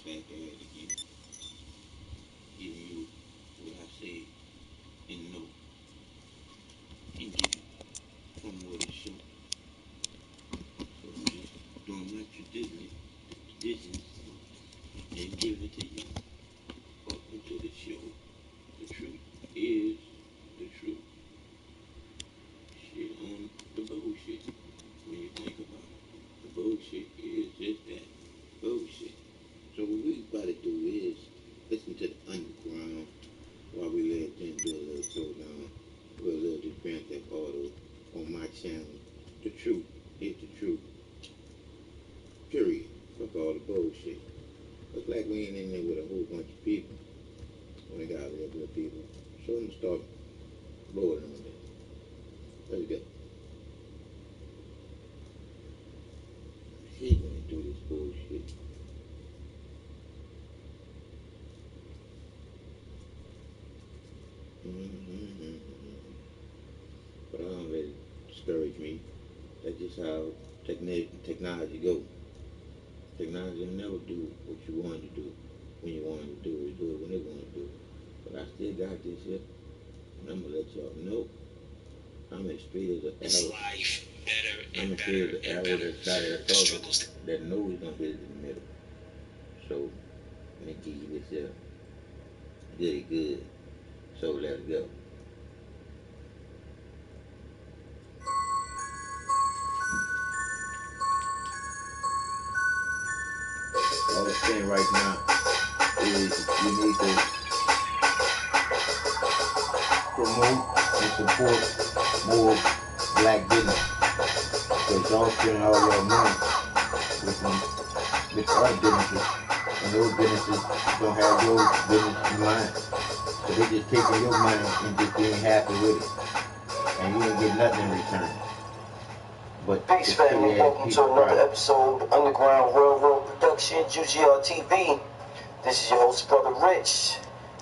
back at it again, giving you what I say and know, and get it from what it shows. So I'm just doing my traditions, and giving it to you. Welcome to the show. The truth is the truth. Shit on the bullshit. When you think about it, the bullshit is just that bullshit. So what we about to do is listen to the underground while we let them do a little throwdown with a little Grand Theft Auto on my channel. The truth is the truth. Period. Fuck all the bullshit. Looks like we ain't in there with a whole bunch of people. We got a little bit of people. So I'm gonna start rolling on this. Let's go. I hate when they do this bullshit. But I don't let it discourage me. That's just how technology goes. Technology will never do what you want to do when you want to do it. Do it when they want to do it. But I still got this shit, and I'm gonna let y'all know I'm as straight as an arrow. I'm as straight as an arrow that's got a target that knows he's gonna hit it in the middle. So let me give you this here. Good. So let's go. All I'm saying right now is you need to promote and support more black business. Because y'all spending all your money with other businesses, and those businesses don't have your business in mind. So they just taking your money and just being happy with it. And you ain't get nothing in return. But peace, family. Welcome to another episode of Underground Railroad Productions, UGR TV. This is your host, Brother Rich,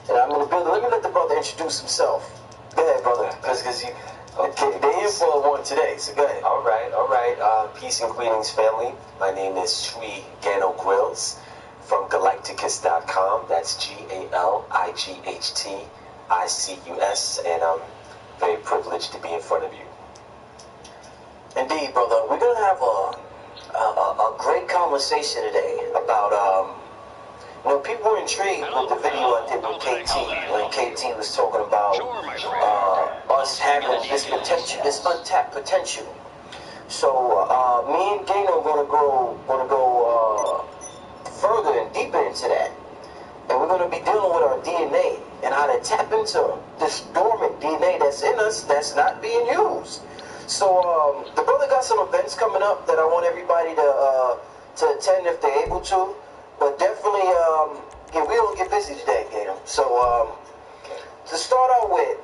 and I'm in the building. Let me let the brother introduce himself. Go ahead, brother, because you they're in for one today. So go ahead. All right. Peace and greetings, family. My name is Sri Gano Grills from Galacticus.com. That's GALIGHTICUS, and I'm very privileged to be in front of you. Indeed, brother. We're going to have a great conversation today about, people were intrigued with the video I did with KT, when KT was talking about us having this potential, this untapped potential. So, me and Gano are going to go further and deeper into that. And we're going to be dealing with our DNA and how to tap into this dormant DNA that's in us that's not being used. So the brother got some events coming up that I want everybody to attend if they're able to. But definitely, we don't get busy today, Gator. So to start out with,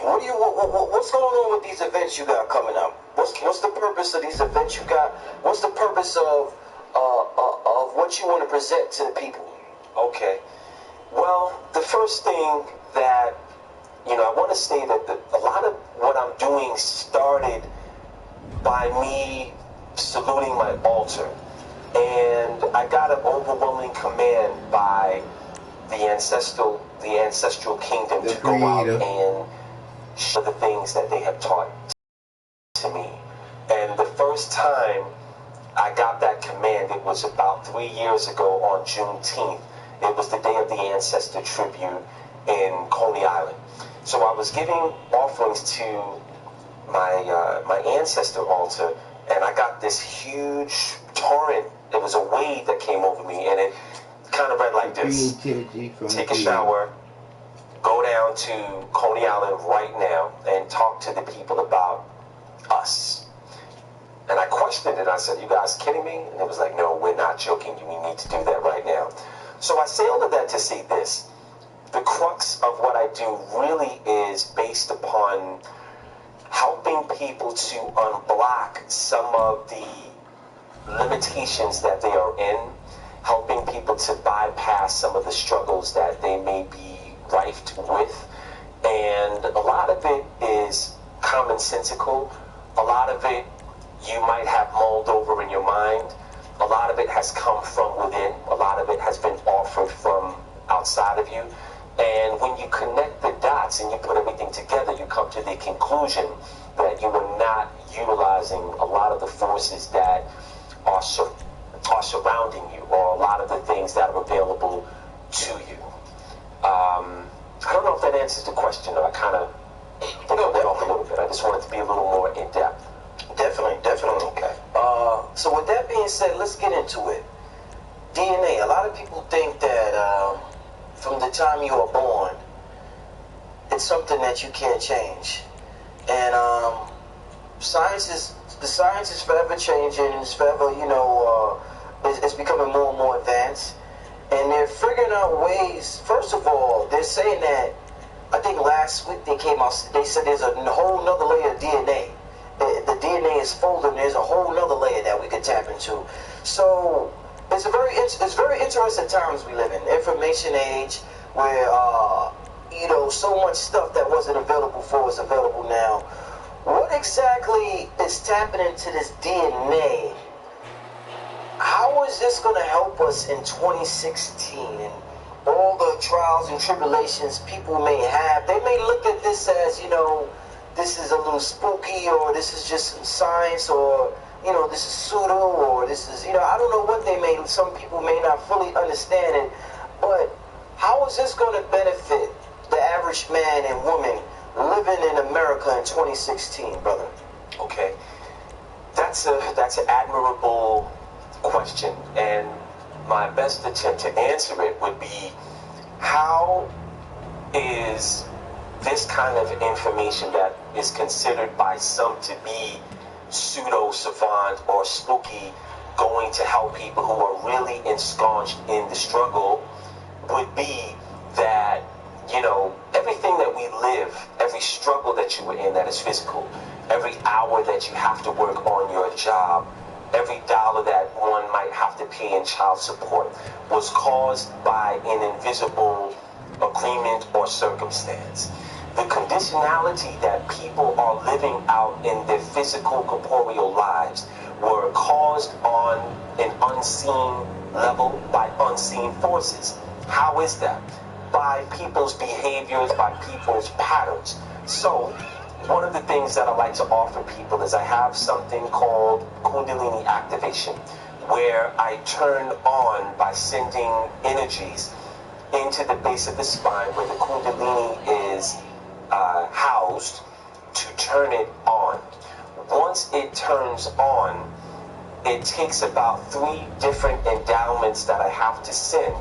what's going on with these events you got coming up? What's the purpose of these events you got? What's the purpose of what you want to present to the people? Okay. Well, the first thing that I want to say that a lot of what I'm doing started by me saluting my altar. And I got an overwhelming command by the ancestral kingdom to go out and share the things that they have taught to me. And the first time I got that command, it was about 3 years ago on Juneteenth. It was the day of the ancestor tribute in Coney Island. So I was giving offerings to my ancestor altar, and I got this huge torrent. It was a wave that came over me, and it kind of read like this: take a shower, go down to Coney Island right now, and talk to the people about us. And I questioned it. I said, "You guys kidding me?" And it was like, "No, we're not joking. We need to do that right now." So I say all of that to say this. The crux of what I do really is based upon helping people to unblock some of the limitations that they are in, helping people to bypass some of the struggles that they may be rife with. And a lot of it is commonsensical. A lot of it you might have mulled over in your mind. A lot of it has come from within. A lot of it you connect the dots and you put everything together, you come to the conclusion that you are not utilizing a lot of the forces that are surrounding you, or a lot of the things that are available to you. I don't know if that answers the question, or I kind of that off a little bit. I just wanted to be a little more in depth. Definitely. Okay. So with that being said, let's get into it. DNA. A lot of people think that from the time you are born, it's something that you can't change, and the science is forever changing. It's forever, it's becoming more and more advanced, and they're figuring out ways. First of all, they're saying that, I think last week they came out, they said there's a whole nother layer of DNA. The DNA is folded, and there's a whole nother layer that we could tap into. So it's very interesting times we live in. Information age, where so much stuff that wasn't available before is available now. What exactly is tapping into this DNA? How is this going to help us in 2016 and all the trials and tribulations people may have? They may look at this as, this is a little spooky, or this is just some science, or, this is pseudo, or this is, I don't know what some people may not fully understand it, but how is this going to benefit the average man and woman living in America in 2016, brother? Okay, that's an admirable question, and my best attempt to answer it would be, how is this kind of information that is considered by some to be pseudo-savant or spooky going to help people who are really ensconced in the struggle? Would be that, everything that we live, every struggle that you were in that is physical, every hour that you have to work on your job, every dollar that one might have to pay in child support, was caused by an invisible agreement or circumstance. The conditionality that people are living out in their physical, corporeal lives were caused on an unseen level by unseen forces. How is that? By people's behaviors, by people's patterns. So, one of the things that I like to offer people is I have something called Kundalini activation, where I turn on by sending energies into the base of the spine where the Kundalini is housed, to turn it on. Once it turns on, it takes about 3 different endowments that I have to send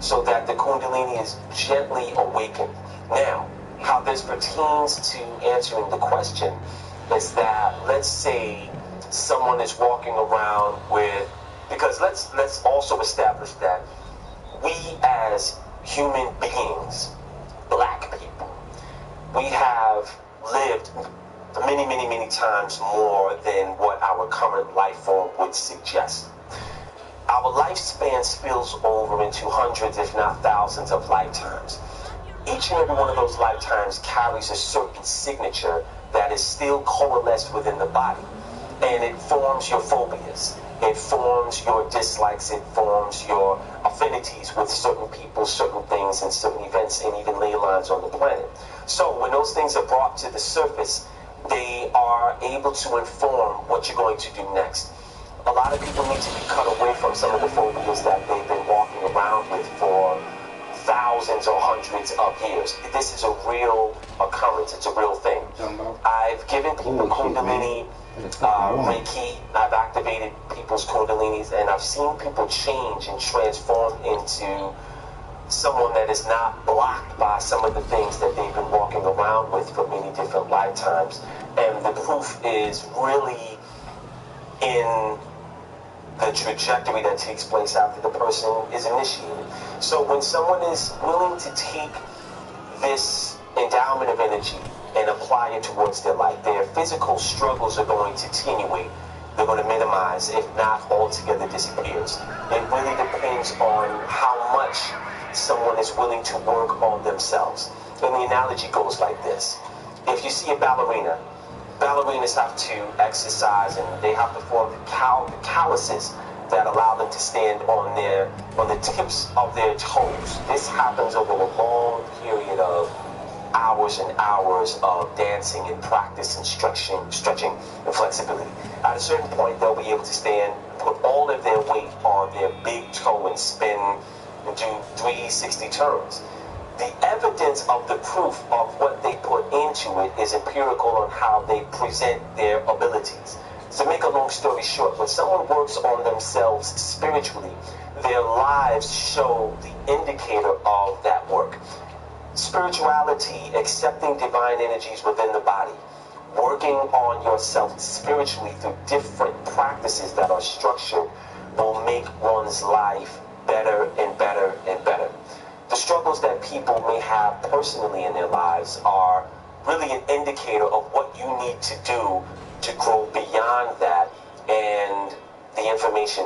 so that the Kundalini is gently awakened. Now, how this pertains to answering the question is that, let's say someone is walking around with, because let's also establish that we as human beings, black people, we have lived many times more than what our current life form would suggest. Our lifespan spills over into hundreds, if not thousands, of lifetimes. Each and every one of those lifetimes carries a certain signature that is still coalesced within the body. And it forms your phobias. It forms your dislikes. It forms your affinities with certain people, certain things, and certain events, and even ley lines on the planet. So when those things are brought to the surface, they are able to inform what you're going to do next. A lot of people need to be cut away from some of the phobias that they've been walking around with for thousands or hundreds of years. This is a real occurrence. It's a real thing. I've given people Kundalini, Reiki. I've activated people's Kundalinis, and I've seen people change and transform into someone that is not blocked by some of the things that they've been walking around with for many different lifetimes. And the proof is really in the trajectory that takes place after the person is initiated. So when someone is willing to take this endowment of energy and apply it towards their life, their physical struggles are going to attenuate. They're going to minimize, if not altogether disappears. It really depends on how much someone is willing to work on themselves. And the analogy goes like this. If you see a ballerina, ballerinas have to exercise and they have to form the calluses that allow them to stand on the tips of their toes. This happens over a long period of hours and hours of dancing and practice and stretching and flexibility. At a certain point, they'll be able to stand, put all of their weight on their big toe and spin and do 360 turns. The evidence of the proof of what they put into it is empirical on how they present their abilities. To make a long story short, when someone works on themselves spiritually, their lives show the indicator of that work. Spirituality, accepting divine energies within the body, working on yourself spiritually through different practices that are structured will make one's life better and better and better. The struggles that people may have personally in their lives are really an indicator of what you need to do to grow beyond that, and the information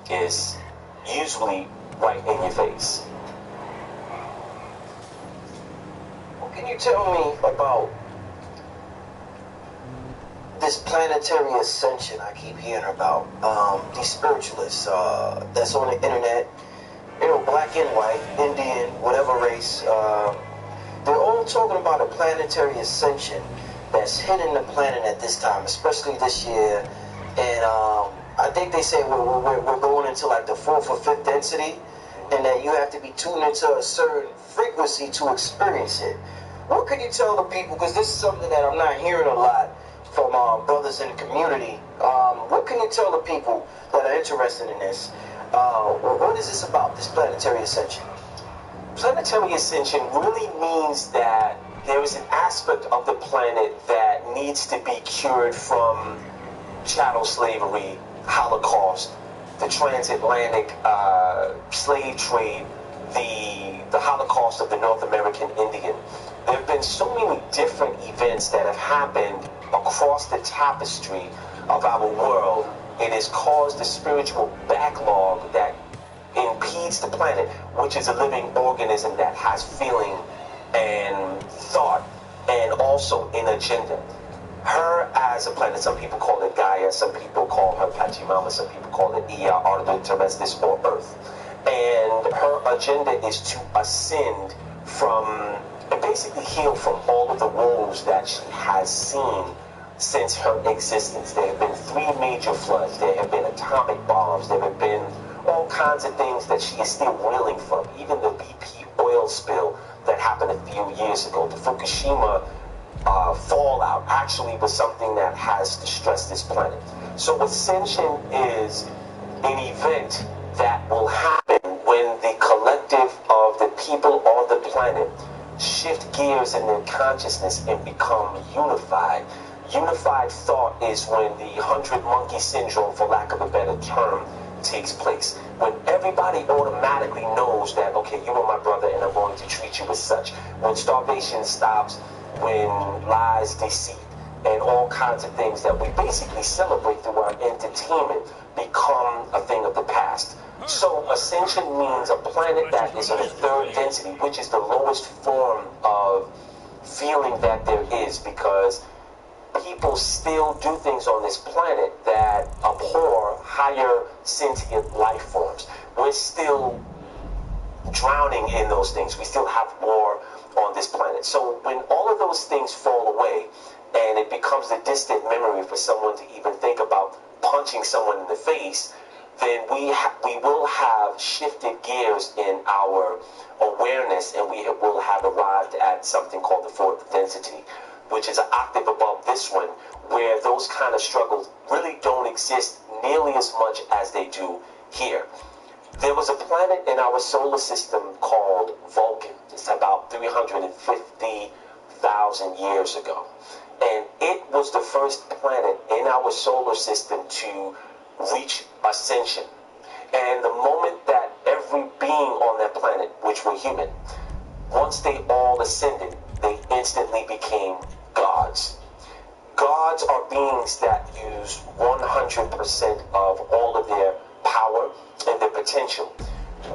is usually right in your face. What can you tell me about this planetary ascension I keep hearing about? These spiritualists that's on the internet, you know, black and white, Indian, whatever race, they're all talking about a planetary ascension that's hitting the planet at this time, especially this year. And I think they say we're going into like the 4th or 5th density, and that you have to be tuned into a certain frequency to experience it. What could you tell the people, because this is something that I'm not hearing a lot from brothers in the community, what can you tell the people that are interested in this? What is this about, this planetary ascension? Planetary ascension really means that there is an aspect of the planet that needs to be cured from chattel slavery, Holocaust, the transatlantic slave trade, the Holocaust of the North American Indian. There have been so many different events that have happened across the tapestry of our world. It has caused a spiritual backlog that impedes the planet, which is a living organism that has feeling and thought and also an agenda. Her as a planet, some people call it Gaia, some people call her Pachamama, some people call it Ea, Arda, Terrestis, or Earth. And her agenda is to ascend from, and basically heal from all of the woes that she has seen since her existence. There have been 3 major floods, there have been atomic bombs, there have been all kinds of things that she is still reeling from. Even the BP oil spill that happened a few years ago, the Fukushima fallout actually was something that has distressed this planet. So ascension is an event that will happen when the collective of the people on the planet shift gears in their consciousness and become unified. Unified thought is when the 100-monkey syndrome, for lack of a better term, takes place. When everybody automatically knows that, okay, you are my brother and I'm going to treat you as such. When starvation stops, when lies, deceit, and all kinds of things that we basically celebrate through our entertainment become a thing of the past. So ascension means a planet that is in a 3rd density, which is the lowest form of feeling that there is, because people still do things on this planet that abhor higher sentient life forms. We're still drowning in those things. We still have war on this planet. So when all of those things fall away and it becomes a distant memory for someone to even think about punching someone in the face, then we will have shifted gears in our awareness, and we will have arrived at something called the 4th density, which is an octave above this one, where those kind of struggles really don't exist nearly as much as they do here. There was a planet in our solar system called Vulcan. It's about 350,000 years ago. And it was the first planet in our solar system to reach ascension. And the moment that every being on that planet, which were human, once they all ascended, they instantly became gods. Gods are beings that use 100% of all of their power and their potential.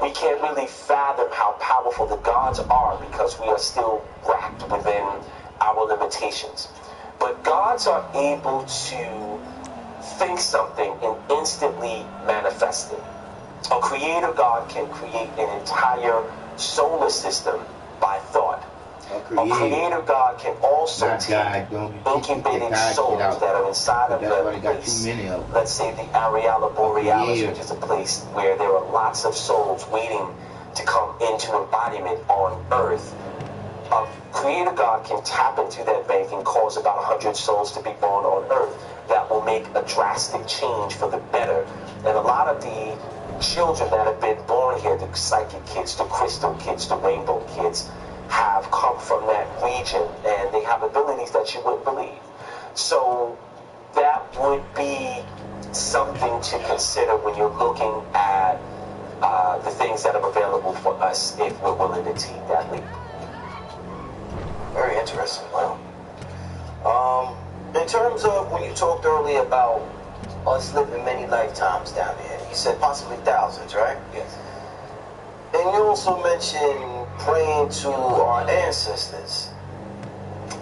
We can't really fathom how powerful the gods are because we are still wrapped within our limitations. But gods are able to think something and instantly manifest it. A creator God can create an entire solar system by thought. A creator God can also take incubating souls that are inside of the place. Let's say the Areala Borealis, which is a place where there are lots of souls waiting to come into embodiment on Earth. A creator God can tap into that bank and cause about 100 souls to be born on Earth. That will make a drastic change for the better. And a lot of the children that have been born here, the psychic kids, the crystal kids, the rainbow kids, have come from that region, and they have abilities that you wouldn't believe. So that would be something to consider when you're looking at the things that are available for us if we're willing to take that leap. Very interesting. Wow. In terms of when you talked earlier about us living many lifetimes down here, you said possibly thousands, right? Yes. And you also mentioned praying to our ancestors.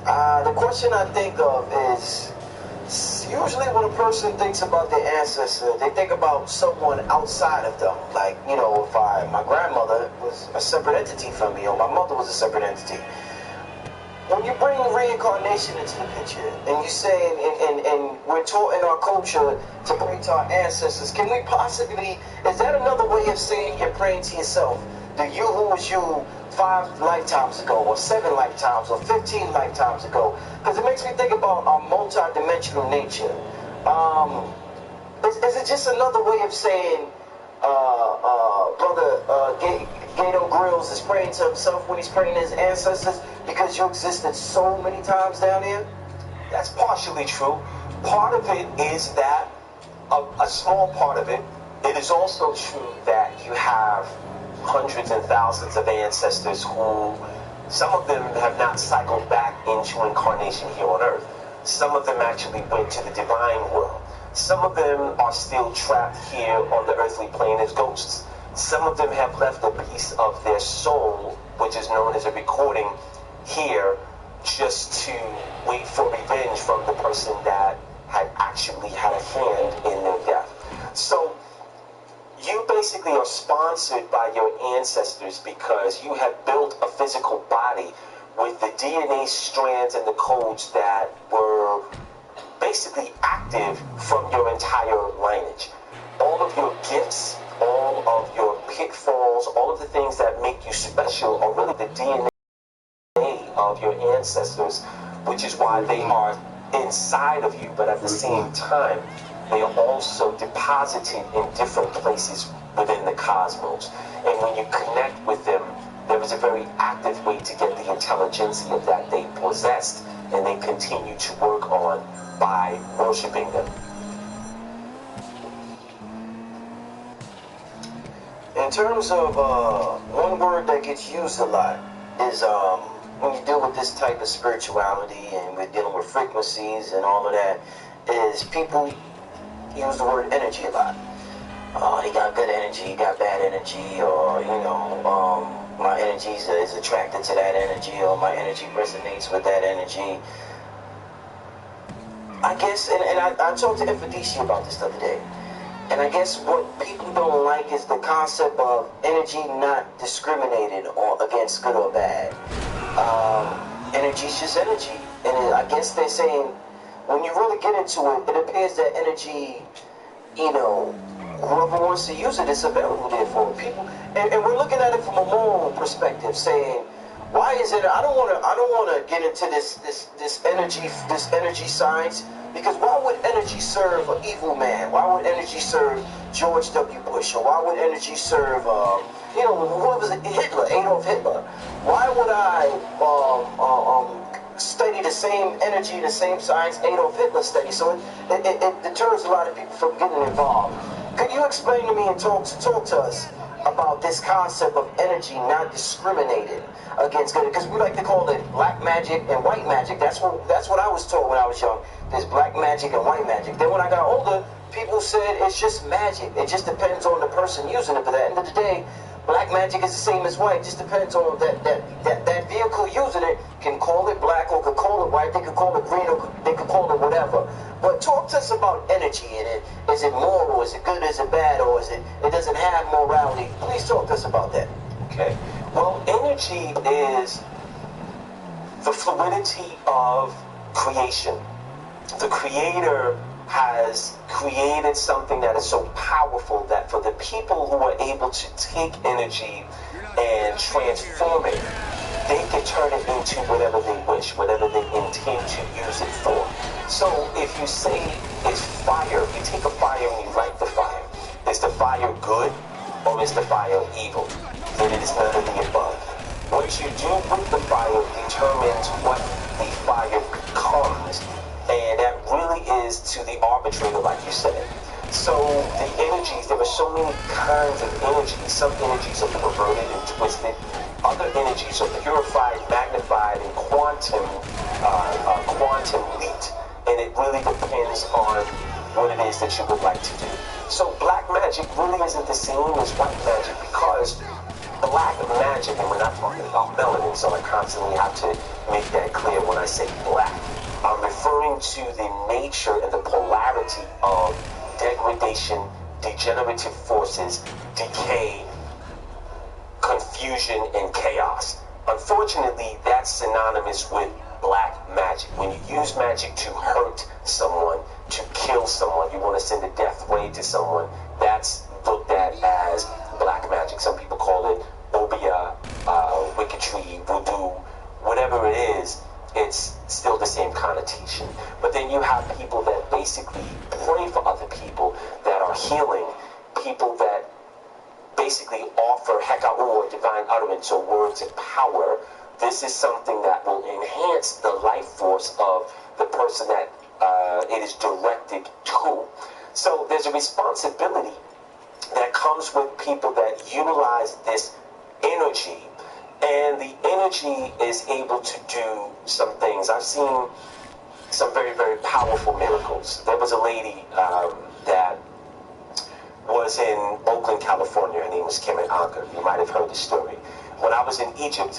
The question I think of is, usually when a person thinks about their ancestor, they think about someone outside of them. Like, you know, if my grandmother was a separate entity from me, or my mother was a separate entity. When you bring reincarnation into the picture, and you say, and we're taught in our culture to pray to our ancestors, can we possibly, is that another way of saying you're praying to yourself? The you who was you 5 lifetimes ago, or 7 lifetimes, or 15 lifetimes ago? Because it makes me think about our multi-dimensional nature. Is it just another way of saying, Brother Gato Grills is praying to himself when he's praying to his ancestors because you existed so many times down here? That's partially true. Part of it is that, a small part of it. It is also true that you have hundreds and thousands of ancestors who, some of them have not cycled back into incarnation here on Earth. Some of them actually went to the divine world. Some of them are still trapped here on the earthly plane as ghosts. Some of them have left a piece of their soul, which is known as a recording, here just to wait for revenge from the person that had actually had a hand in their death. So you basically are sponsored by your ancestors because you have built a physical body with the DNA strands and the codes that were basically active from your entire lineage. All of your gifts, all of your pitfalls, all of the things that make you special are really the DNA of your ancestors, which is why they are inside of you, but at the same time, they are also deposited in different places within the cosmos. And when you connect with them, there is a very active way to get the intelligentsia that they possessed and they continue to work on by worshiping them. In terms of one word that gets used a lot is when you deal with this type of spirituality and we're dealing with frequencies and all of that, is people use the word energy a lot. Oh, he got good energy, he got bad energy, or, you know, my energy is attracted to that energy, or my energy resonates with that energy. I guess, and I talked to Infadici about this the other day, and I guess what people don't like is the concept of energy not discriminated or against good or bad. Energy's just energy, and I guess they're saying, when you really get into it, it appears that energy, you know, whoever wants to use it, it's available there for people. And we're looking at it from a moral perspective, saying, why is it? I don't want to get into this energy science, because why would energy serve an evil man? Why would energy serve George W. Bush? Or why would energy serve you know, whoever's Hitler, Adolf Hitler? Why would I study the same energy, the same science Adolf Hitler studied? So it deters a lot of people from getting involved. Could you explain to me and talk to us about this concept of energy not discriminated against good? Because we like to call it black magic and white magic. That's what I was told when I was young. There's black magic and white magic. Then when I got older, people said it's just magic. It just depends on the person using it. But at the end of the day, Black magic is the same as white. Just depends on that vehicle using it can call it black or could call it white. They could call it green or they could call it whatever. But talk to us about energy in it. Is it moral? Is it good? Is it bad? Or is it doesn't have morality? Please talk to us about that. Okay. Well, energy is the fluidity of creation. The creator has created something that is so powerful that for the people who are able to take energy and transform it, they can turn it into whatever they wish, whatever they intend to use it for. So if you say it's fire, you take a fire and you light the fire. Is the fire good or is the fire evil? Then it is none of the above. What you do with the fire determines what the fire becomes. And that really is to the arbitrator, like you said. So the energies, there are so many kinds of energies. Some energies are perverted and twisted. Other energies are purified, magnified, and quantum leaped. And it really depends on what it is that you would like to do. So black magic really isn't the same as white magic, because black magic, and we're not talking about melanin, so I constantly have to make that clear when I say black. I'm referring to the nature and the polarity of degradation, degenerative forces, decay, confusion, and chaos. Unfortunately, that's synonymous with black magic. When you use magic to hurt someone, to kill someone, you want to send a death ray to someone, that's looked at as black magic. Some people call it obia, wicketry, voodoo, whatever it is. It's still the same connotation. But then you have people that basically pray for other people that are healing, people that basically offer heka'u, or divine utterance, or words of power. This is something that will enhance the life force of the person that it is directed to. So there's a responsibility that comes with people that utilize this energy. And the energy is able to do some things. I've seen some very, very powerful miracles. There was a lady that was in Oakland, California. Her name was Karen Anker. You might have heard the story. When I was in Egypt,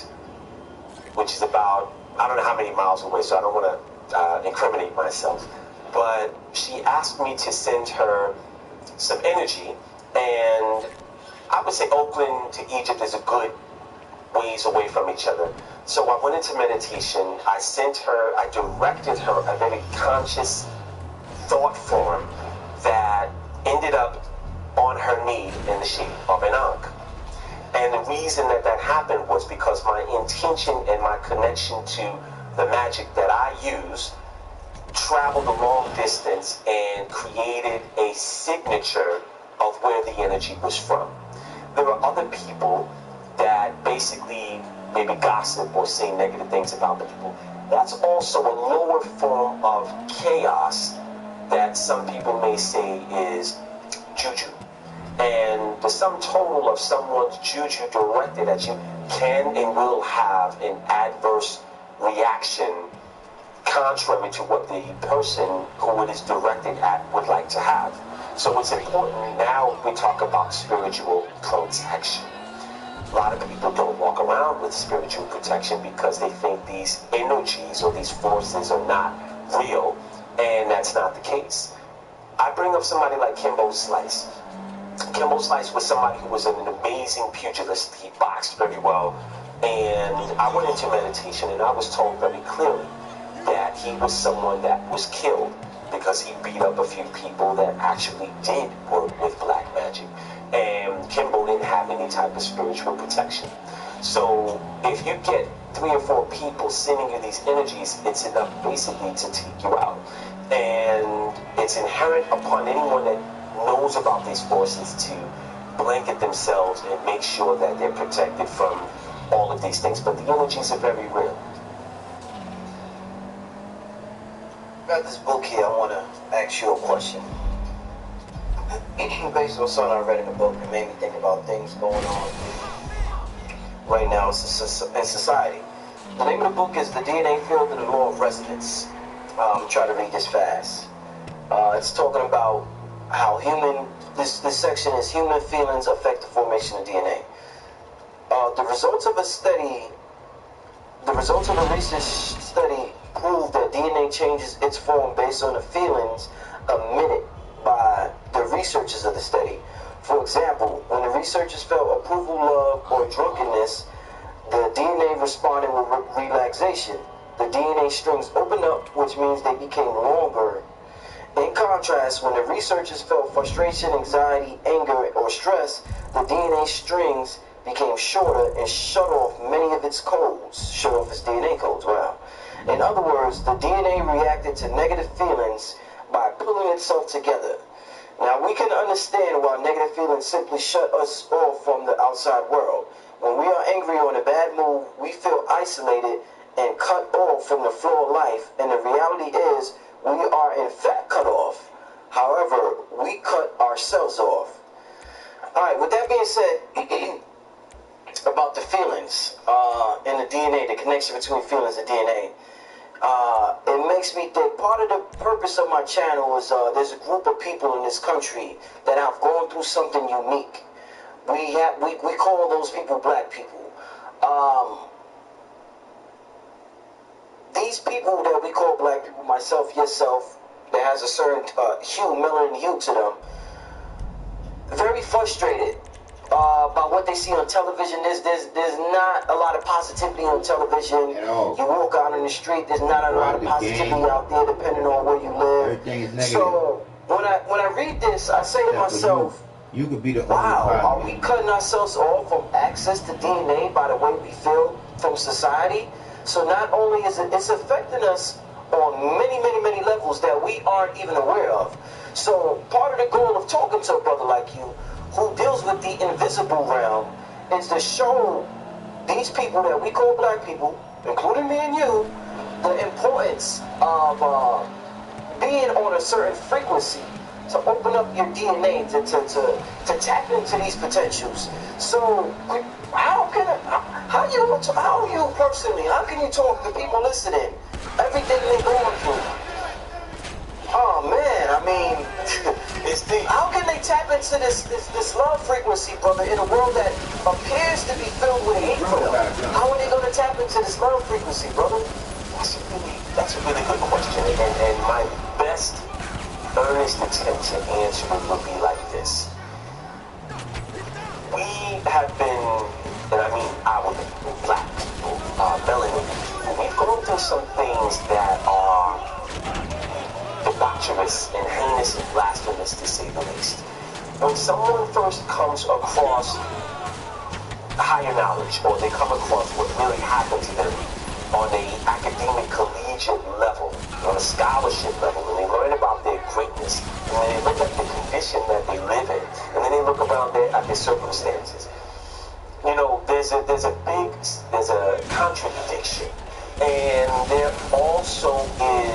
which is about, I don't know how many miles away, so I don't want to incriminate myself, but she asked me to send her some energy. And I would say Oakland to Egypt is a good ways away from each other. So I went into meditation. I directed her a very conscious thought form that ended up on her knee in the shape of an ankh. And the reason that happened was because my intention and my connection to the magic that I use traveled a long distance and created a signature of where the energy was from. There are other people that basically maybe gossip or say negative things about people. That's also a lower form of chaos that some people may say is juju. And the sum total of someone's juju directed at you can and will have an adverse reaction contrary to what the person who it is directed at would like to have. So it's important. Now we talk about spiritual protection. A lot of people don't walk around with spiritual protection because they think these energies or these forces are not real, and that's not the case. I bring up somebody like Kimbo Slice. Kimbo Slice was somebody who was an amazing pugilist. He boxed very well, and I went into meditation and I was told very clearly that he was someone that was killed because he beat up a few people that actually did work with black magic. And Kimbo didn't have any type of spiritual protection. So if you get 3 or 4 people sending you these energies, it's enough basically to take you out. And it's inherent upon anyone that knows about these forces to blanket themselves and make sure that they're protected from all of these things. But the energies are very real. Got this book here. I want to ask you a question. Based on something I read in the book, it made me think about things going on right now in society. The name of the book is The DNA Field and the Law of Resonance. I'm trying to read this fast. It's talking about how this section is human feelings affect the formation of DNA. the results of a research study prove that DNA changes its form based on the feelings emitted by the researchers of the study. For example, when the researchers felt approval, love, or drunkenness, the DNA responded with relaxation. The DNA strings opened up, which means they became longer. In contrast, when the researchers felt frustration, anxiety, anger, or stress, the DNA strings became shorter and shut off many of its codes. Shut off its DNA codes, wow. In other words, the DNA reacted to negative feelings by pulling itself together. Now, we can understand why negative feelings simply shut us off from the outside world. When we are angry or in a bad mood, we feel isolated and cut off from the flow of life, and the reality is we are in fact cut off. However, we cut ourselves off. Alright, with that being said, about the feelings in the DNA, the connection between feelings and DNA, it makes me think part of the purpose of my channel is there's a group of people in this country that have gone through something unique. We call those people black people. These people that we call black people, myself, yourself, that has a certain hue, melanin hue to them, very frustrated by what they see on television. There's not a lot of positivity on television. At all. You walk out in the street, there's not a lot of positivity out there, depending on where you live. Everything is negative. So when I read this, I say to myself, you could be the only wow, are we positive. cutting ourselves off from access to DNA by the way we feel from society? So not only is it's affecting us on many levels that we aren't even aware of. So part of the goal of talking to a brother like you who deals with the invisible realm is to show these people that we call black people, including me and you, the importance of being on a certain frequency to open up your DNA, to tap into these potentials. So how you personally, how can you talk to people listening, everything they're going through? Oh man, I mean, it's deep. How can they tap into this love frequency, brother, in a world that appears to be filled with hate for them? How are they going to tap into this love frequency, brother? That's a really good question, and my best earnest attempt to answer it would be like this. We have been, and I mean our people, black people, melanin people, we've gone through some things that are debaucherous and heinous and blasphemous, to say the least. When someone first comes across higher knowledge, or they come across what really happened to them on a academic collegiate level, on a scholarship level, and they learn about their greatness, and then they look at the condition that they live in, and then they look around at their circumstances. You know, there's a contradiction, and there also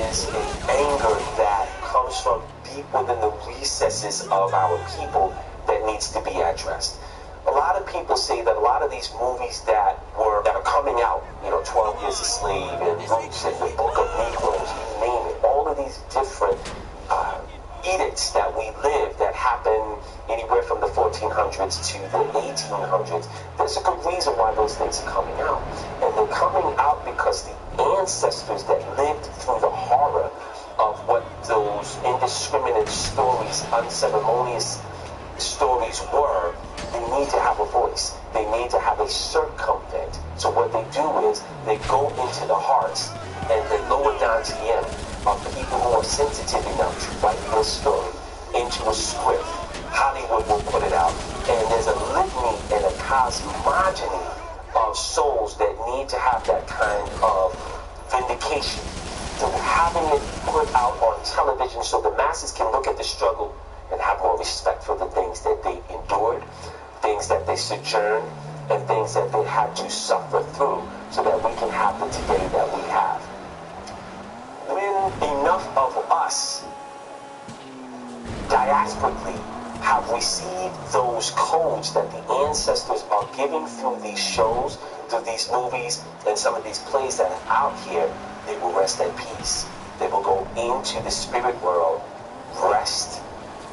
is an anger that comes from deep within the recesses of our people that needs to be addressed. A lot of people say that a lot of these movies that are coming out, you know, 12 Years a Slave and Roots and the Book of Negroes, you name it, all of these different edicts that we live that happen anywhere from the 1400s to the 1800s, there's a good reason why those things are coming out. And they're coming out because the ancestors that lived through the horror of what those indiscriminate stories, unceremonious stories were, they need to have a voice. They need to have a circumvent. So what they do is they go into the hearts and they lower down to the end of people who are sensitive enough to write their story into a script. Hollywood will put it out, and there's a litany and a cosmogony of souls that need to have that kind of vindication. So having it put out on television so the masses can look at the struggle and have more respect for the things that they endured, things that they sojourned, and things that they had to suffer through so that we can have the today that we have. When enough of us diasporically have received those codes that the ancestors are giving through these shows, through these movies, and some of these plays that are out here, they will rest at peace. They will go into the spirit world, rest,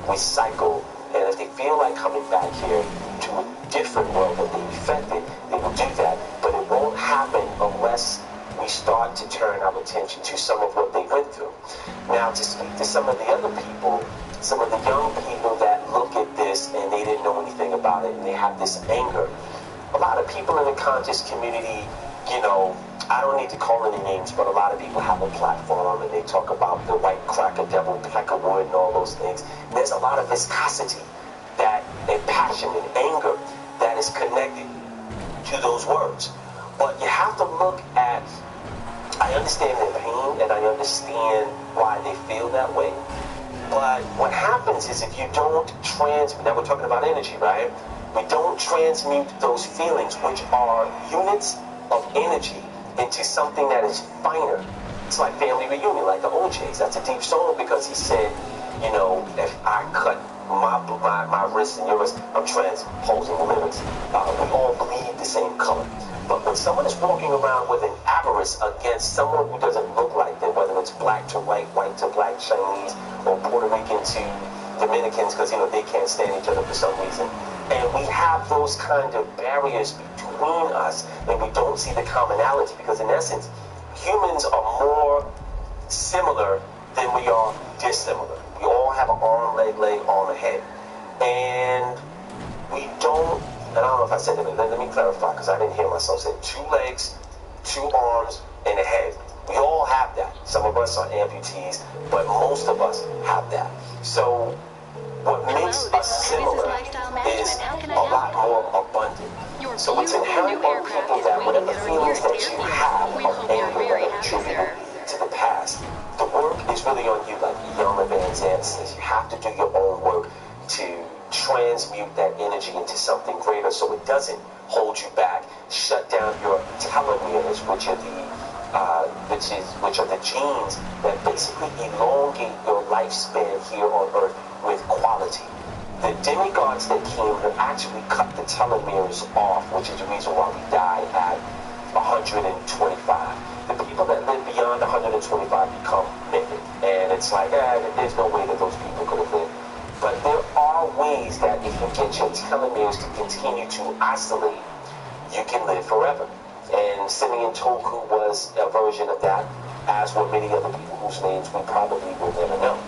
recycle, and if they feel like coming back here to a different world that they affected, they will do people in the conscious community, you know, I don't need to call any names, but a lot of people have a platform and they talk about the white cracker devil, peckerwood, and all those things. There's a lot of viscosity that, and passion and anger that is connected to those words. But you have to look at, I understand their pain and I understand why they feel that way. But what happens is if you don't transmute, now we're talking about energy, right? We don't transmute those feelings, which are units of energy, into something that is finer. It's like Family Reunion, like the OJs. That's a deep song because he said, you know, if I cut my wrist and your wrist, I'm transposing the lyrics. We all bleed the same color. But when someone is walking around with an avarice against someone who doesn't look like them, whether it's black to white, white to black, Chinese, or Puerto Rican to Dominicans, because, you know, they can't stand each other for some reason. And we have those kind of barriers between us, and we don't see the commonality, because in essence, humans are more similar than we are dissimilar. We all have an arm, leg, arm, and head. And we don't, and I don't know if I said that, let me clarify, because I didn't hear myself say 2 legs, 2 arms, and a head. We all have that. Some of us are amputees, but most of us have that. So what makes us similar is a lot more abundant. So it's inherent on people that whatever feelings that you have of anger that are attributed to the past, the work is really on you, like Yama Van Zandt says. You have to do your own work to transmute that energy into something greater so it doesn't hold you back. Shut down your telomeres, which are the genes that basically elongate your lifespan here on Earth with quality. The demigods that came have actually cut the telomeres off, which is the reason why we die at 125. The people that live beyond 125 become mythic, and it's like, there's no way that those people could have lived. But there are ways that if you get your telomeres to continue to oscillate, you can live forever. And Simeon Toku was a version of that, as were many other people whose names we probably will never know.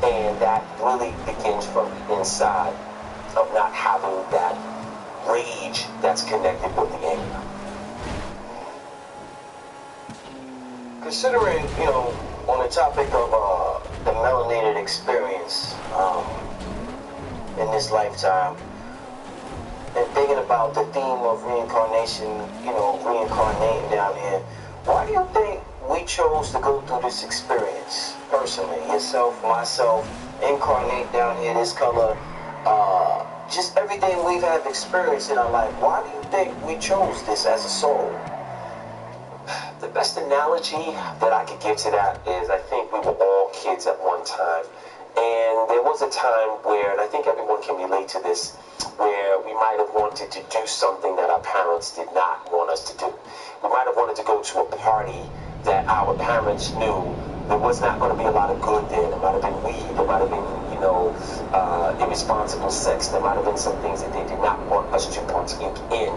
And that really begins from the inside of not having that rage that's connected with the anger. Considering, you know, on the topic of the melanated experience in this lifetime, and thinking about the theme of reincarnation, you know, reincarnating down here, why do you think we chose to go through this experience personally? Yourself, myself, incarnate down here, this color, just everything we've had experienced in our life. Why do you think we chose this as a soul? The best analogy that I could give to that is I think we were all kids at one time. And there was a time where, and I think everyone can relate to this, where we might have wanted to do something that our parents did not want us to do. We might have wanted to go to a party that our parents knew there was not going to be a lot of good there. There might have been weed, there might have been, you know, irresponsible sex. There might have been some things that they did not want us to partake in.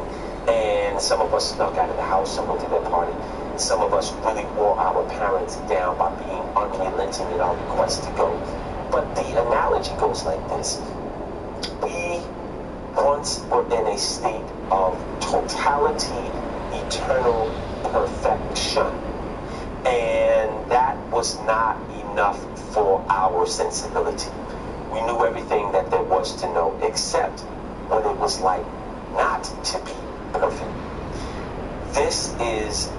And some of us snuck out of the house and went to their party. Some of us really wore our parents down by being unrelenting in our request to go. But the analogy goes like this. We once were in a state of totality, eternal perfection. And that was not enough for our sensibility. We knew everything that there was to know, except what it was like not to be perfect. This is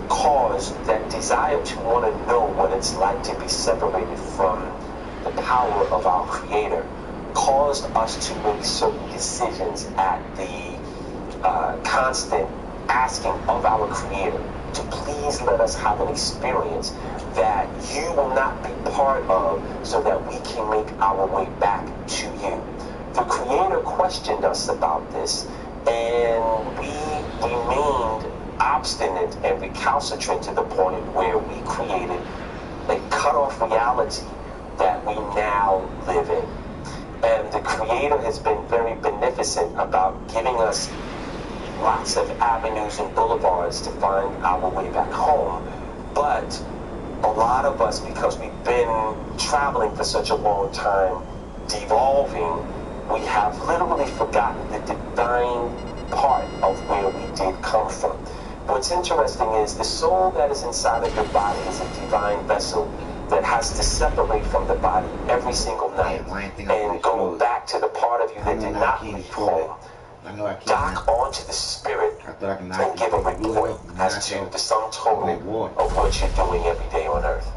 caused that desire to want to know what it's like to be separated from the power of our Creator, caused us to make certain decisions at the constant asking of our Creator to please let us have an experience that you will not be part of, so that we can make our way back to you. The Creator questioned us about this, and we remained obstinate and recalcitrant to the point where we created a cut-off reality that we now live in. And the Creator has been very beneficent about giving us lots of avenues and boulevards to find our way back home. But a lot of us, because we've been traveling for such a long time, devolving, we have literally forgotten the divine part of come from. What's interesting is the soul that is inside of your body is a divine vessel that has to separate from the body every single night and go back to the part of you that did not leave home, dock onto the spirit, and give a report as to the sum total of what you're doing every day on earth.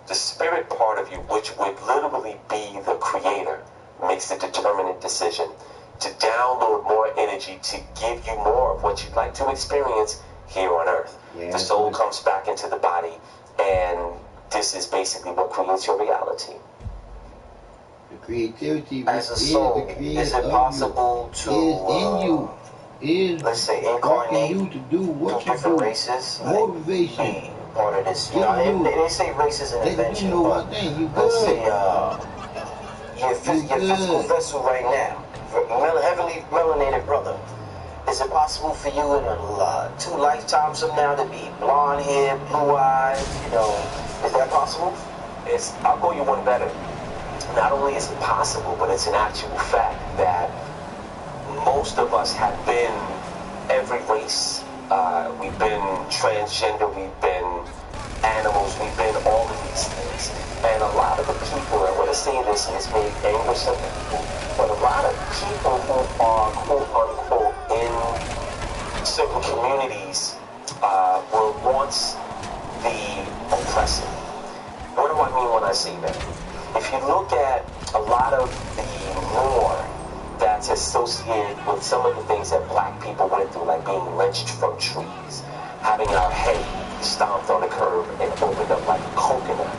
The spirit part of you, which would literally be the creator, makes the determinate decision to download more energy to give you more of what you'd like to experience here on earth. The soul comes back into the body, and this is basically what creates your reality. The creativity as a soul, is it possible to in you, is let's say incarnate you to do what you different do. races, Motivation. like, be part of this? You know, they say race is an invention, but let's say your physical vessel right now, heavily melanated brother. Is it possible for you in 2 lifetimes from now to be blonde hair, blue eyes? You know, is that possible? I'll go you one better. Not only is it possible, but it's an actual fact that most of us have been every race. We've been transgender, we've been animals, we've been all of these things. And a lot of the people, I want to say this, and it's made anger some people, but a lot of people who are quote unquote in certain communities were once the oppressor. What do I mean when I say that? If you look at a lot of the lore that's associated with some of the things that black people went through, like being lynched from trees, having our head stomped on a curb and opened up like a coconut.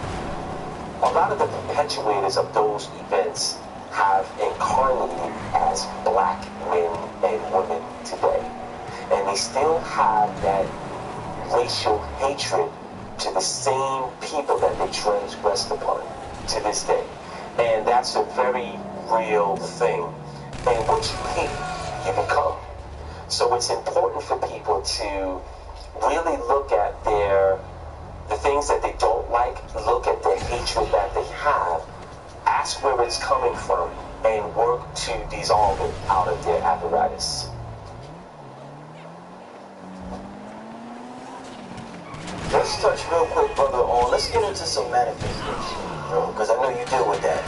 A lot of the perpetuators of those events have incarnated as black men and women today. And they still have that racial hatred to the same people that they transgressed upon to this day. And that's a very real thing. And what you hate, you become. So it's important for people to really look at the things that they don't like, look at the hatred that they have, ask where it's coming from, and work to dissolve it out of their apparatus. Let's touch real quick, brother, on, let's get into some manifestation, because I know you deal with that.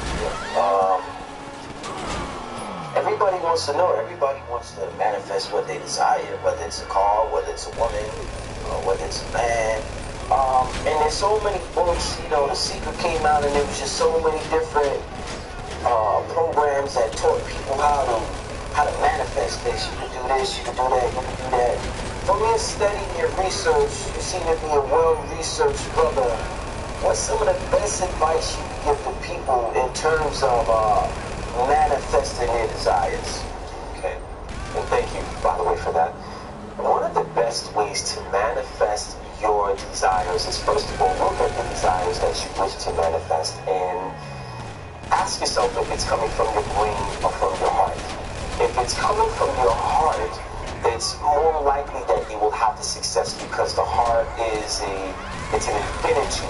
Everybody wants to know, everybody wants to manifest what they desire, whether it's a car, whether it's a woman, whether it's a man. And there's so many books, The Secret came out and there was just so many different programs that taught people how to manifest this. You can do this, you can do that, you can do that. From your study and your research, you seem to be a well-researched brother. What's some of the best advice you can give to people in terms of manifesting their desires? Okay, and thank you, by the way, for that. One of the best ways to manifest your desires is, first of all, look at the desires that you wish to manifest and ask yourself if it's coming from your brain or from your heart. If it's coming from your heart, it's more likely that you will have the success, because the heart is it's an infinitude.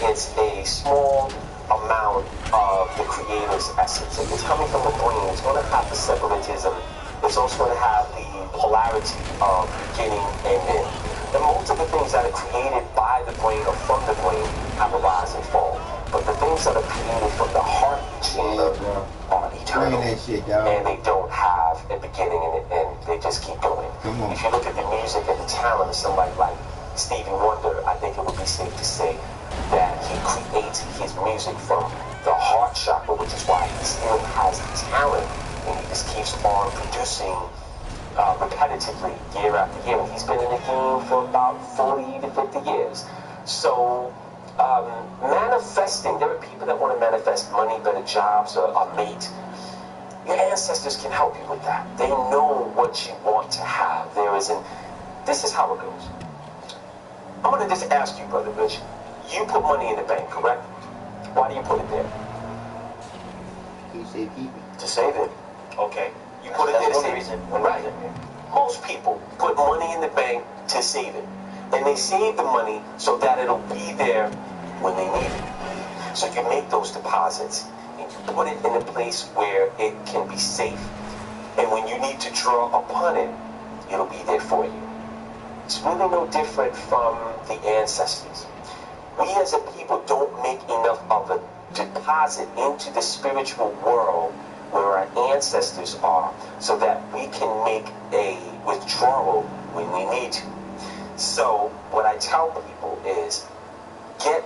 It's a small amount of the creator's essence. If it's coming from the brain, it's going to have the separatism. It's also going to have the polarity of beginning and end. And most of the things that are created by the brain or from the brain have a rise and fall. But the things that are created from the heart chamber are eternal. And they don't have a beginning and an end. They just keep going. If you look at the music and the talent of somebody like Stevie Wonder, I think it would be safe to say that he creates his music from the heart chakra, which is why he still has the talent. And he just keeps on producing repetitively year after year. And he's been in the game for about 40 to 50 years. So manifesting, there are people that want to manifest money, better jobs, or a mate. Your ancestors can help you with that. They know what you want to have. This is how it goes. I'm going to just ask you, Brother Rich, you put money in the bank, correct? Why do you put it there? To save it. Okay. You put it there to save it. Right. Most people put money in the bank to save it. And they save the money so that it'll be there when they need it. So you make those deposits and you put it in a place where it can be safe. And when you need to draw upon it, it'll be there for you. It's really no different from the ancestors. We as a people don't make enough of a deposit into the spiritual world where our ancestors are so that we can make a withdrawal when we need to. So what I tell people is get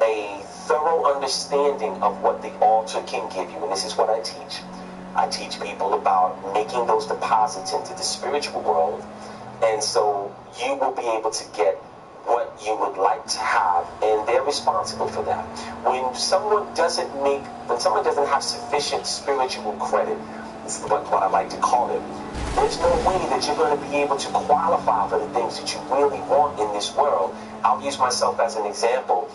a thorough understanding of what the altar can give you, and this is what I teach. I teach people about making those deposits into the spiritual world, and so you will be able to get what you would like to have, and they're responsible for that. When someone doesn't have sufficient spiritual credit, is what I like to call it, there's no way that you're going to be able to qualify for the things that you really want in this world. I'll use myself as an example.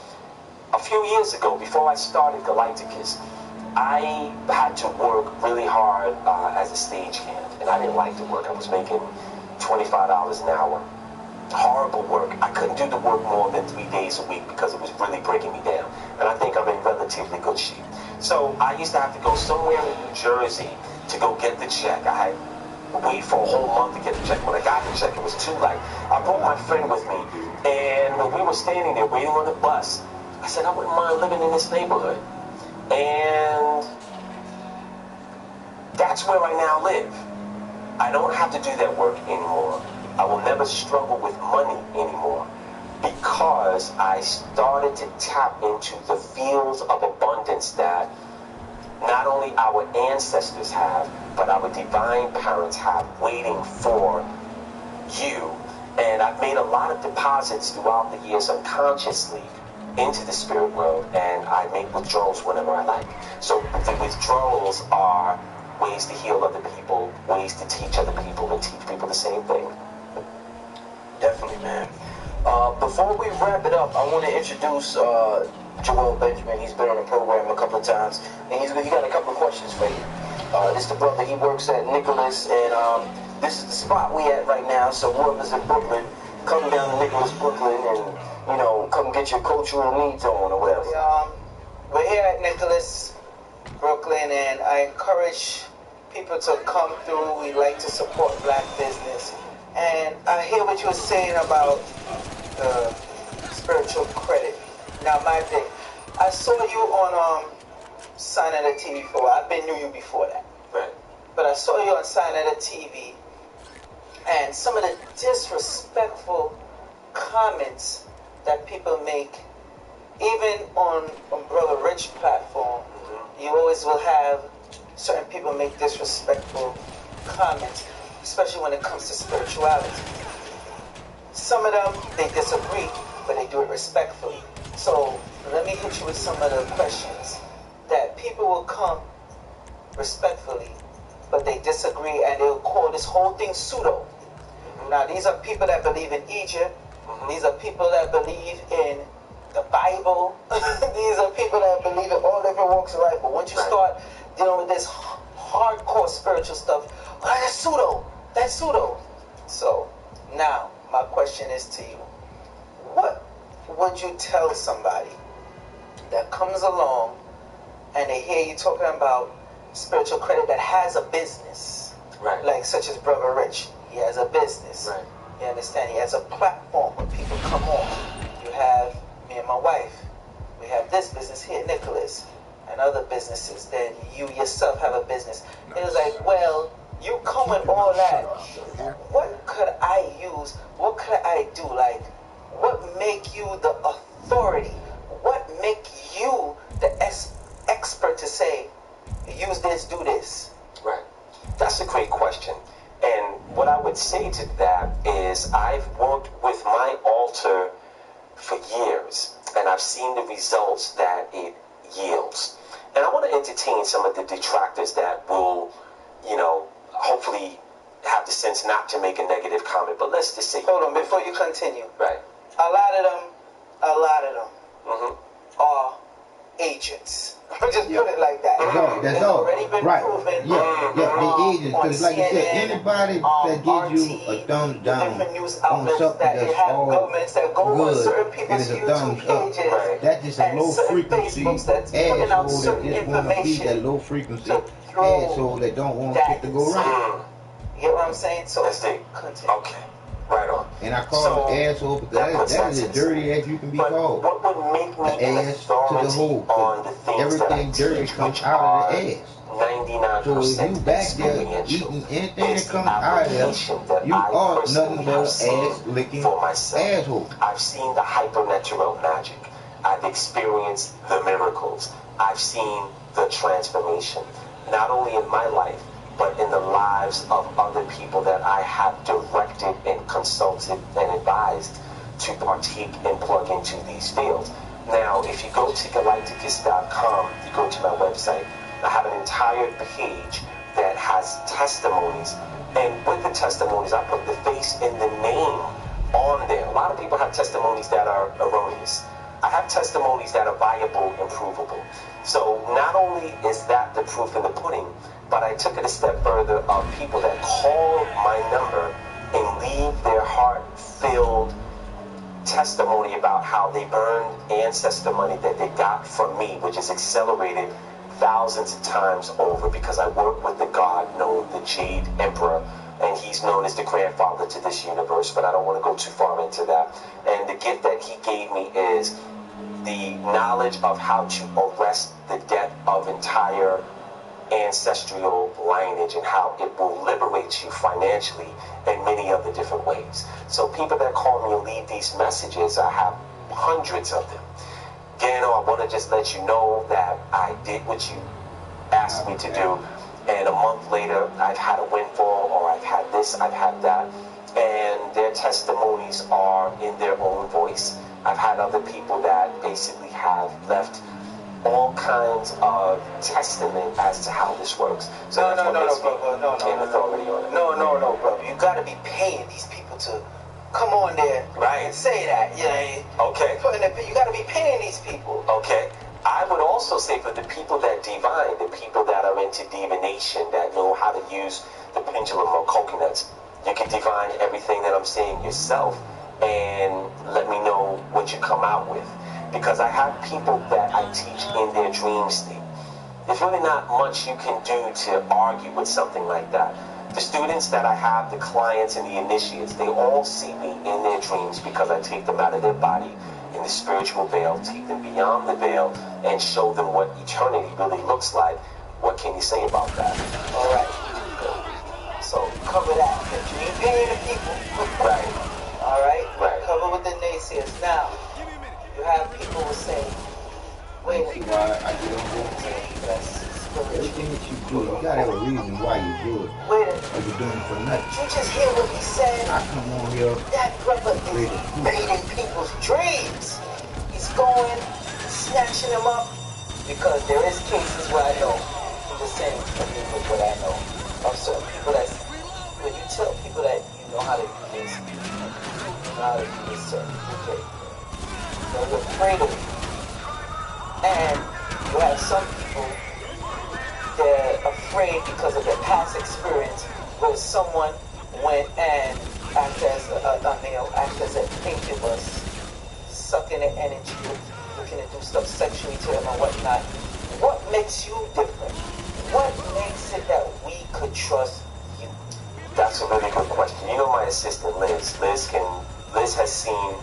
A few years ago, before I started Galacticus, I had to work really hard as a stagehand, and I didn't like the work. I was making $25 an hour. Horrible work. I couldn't do the work more than 3 days a week because it was really breaking me down. And I think I'm in relatively good shape. So I used to have to go somewhere in New Jersey to go get the check. I had to wait for a whole month to get the check. When I got the check, it was too late. I brought my friend with me, and when we were standing there waiting on the bus, I said, I wouldn't mind living in this neighborhood. And that's where I now live. I don't have to do that work anymore. I will never struggle with money anymore because I started to tap into the fields of abundance that not only our ancestors have, but our divine parents have waiting for you. And I've made a lot of deposits throughout the years unconsciously into the spirit world, and I make withdrawals whenever I like. So the withdrawals are ways to heal other people, ways to teach other people, and teach people the same thing. Definitely, man. Before we wrap it up, I want to introduce Joel Benjamin. He's been on the program a couple of times, and he got a couple of questions for you. This is the brother. He works at Nicholas, and this is the spot we at right now. So whoever's in Brooklyn, come down to Nicholas, Brooklyn, and come get your cultural needs on or whatever. We're here at Nicholas, Brooklyn, and I encourage people to come through. We like to support black business. And I hear what you were saying about spiritual credit. Now, my thing, I saw you on Sign of the TV for a while. I knew you before that. Right. But I saw you on Sign of the TV, and some of the disrespectful comments that people make, even on Brother Rich platform, you always will have certain people make disrespectful comments, especially when it comes to spirituality. Some of them, they disagree, but they do it respectfully. So let me hit you with some of the questions that people will come respectfully, but they disagree, and they'll call this whole thing pseudo. Now, these are people that believe in Egypt. These are people that believe in the Bible. These are people that believe in all different walks of life. But once you start dealing with this hardcore spiritual stuff, that's pseudo. That's pseudo. So now my question is to you: what would you tell somebody that comes along and they hear you talking about spiritual credit that has a business, Right. like such as Brother Rich? He has a business. Right. You understand? He has a platform where people come on. You have me and my wife. We have this business here, Nicholas, and other businesses. Then you yourself have a business. It was like, well, you come with all that. What could I use? What could I do? Like, what make you the authority? What make you the expert to say, use this, do this? Right. That's a great question. And what I would say to that is I've worked with my altar for years, and I've seen the results that it yields. And I want to entertain some of the detractors that will, hopefully have the sense not to make a negative comment. But let's just say... Hold on, before you continue. Right. A lot of them Mm-hmm. are agents. Just put it like that. That's It's all. already been Right. proven. The agents. Because like you said, CNN, anybody that gives you a thumbs down different news on outlets something that that's have all governments that go on certain good, it people's is a YouTube thumbs up. pages. Right. That's just a and low certain frequency Facebooks that's putting out asshole that certain just want to be that information low frequency to throw asshole that don't want that shit to go right. You get what I'm saying? So That's deep. continue. Okay. Right on. And I call him asshole because that is as dirty as you can be called. What would make me The ass to the hole. on the things Everything that I dirty teach, comes which out of are the ass. 99% So if you back there experiential, eating anything is that the comes out of there, application that you I are personally nothing but have an seen ass licking for myself. asshole. I've seen the hypernatural magic. I've experienced the miracles. I've seen the transformation, not only in my life, but in the lives of other people that I have directed and consulted and advised to partake and plug into these fields. Now, if you go to galacticus.com, you go to my website, I have an entire page that has testimonies. And with the testimonies, I put the face and the name on there. A lot of people have testimonies that are erroneous. I have testimonies that are viable and provable. So not only is that the proof in the pudding, but I took it a step further of people that call my number and leave their heart-filled testimony about how they earned ancestor money that they got from me, which is accelerated thousands of times over because I work with the God known the Jade Emperor, and he's known as the grandfather to this universe, but I don't want to go too far into that. And the gift that he gave me is the knowledge of how to arrest the death of entire ancestral lineage and how it will liberate you financially in many other different ways. So people that call me and leave these messages, I have hundreds of them. Gano, I want to just let you know that I did what you asked me to do, and a month later I've had a windfall, or I've had this, I've had that, and their testimonies are in their own voice. I've had other people that basically have left all kinds of testament as to how this works. So No, brother. No, brother. You gotta be paying these people to come on there and say that. Yeah. Okay. You gotta be paying these people. Okay. I would also say for the people that divine, the people that are into divination, that know how to use the pendulum or coconuts, you can divine everything that I'm saying yourself and let me know what you come out with. Because I have people that I teach in their dream state. There's really not much you can do to argue with something like that. The students that I have, the clients and the initiates, they all see me in their dreams because I take them out of their body in the spiritual veil, take them beyond the veil, and show them what eternity really looks like. What can you say about that? All right. Good. So cover that. You ain't paying the people. Right. All right? Right. Cover with the naysayers. Now, you have people who say, wait a minute. I get on board. Everything that you do, you gotta have a reason why you do it. Wait a minute. Or you're doing it for nothing. You just hear what he said? I come on here. That brother is invading people's dreams. He's going, snatching them up, because there is cases where I know, I'm just saying, with what I know, of certain people that, when you tell people that you know how to do this, you know how to do this certain people, they're afraid of it. And you have some people, they're afraid because of their past experience where someone went and acted as a male, acted as an incubus, sucking their energy, looking to do stuff sexually to them and whatnot. What makes you different? What makes it that we could trust you? That's a really good question. You know my assistant Liz. Liz has seen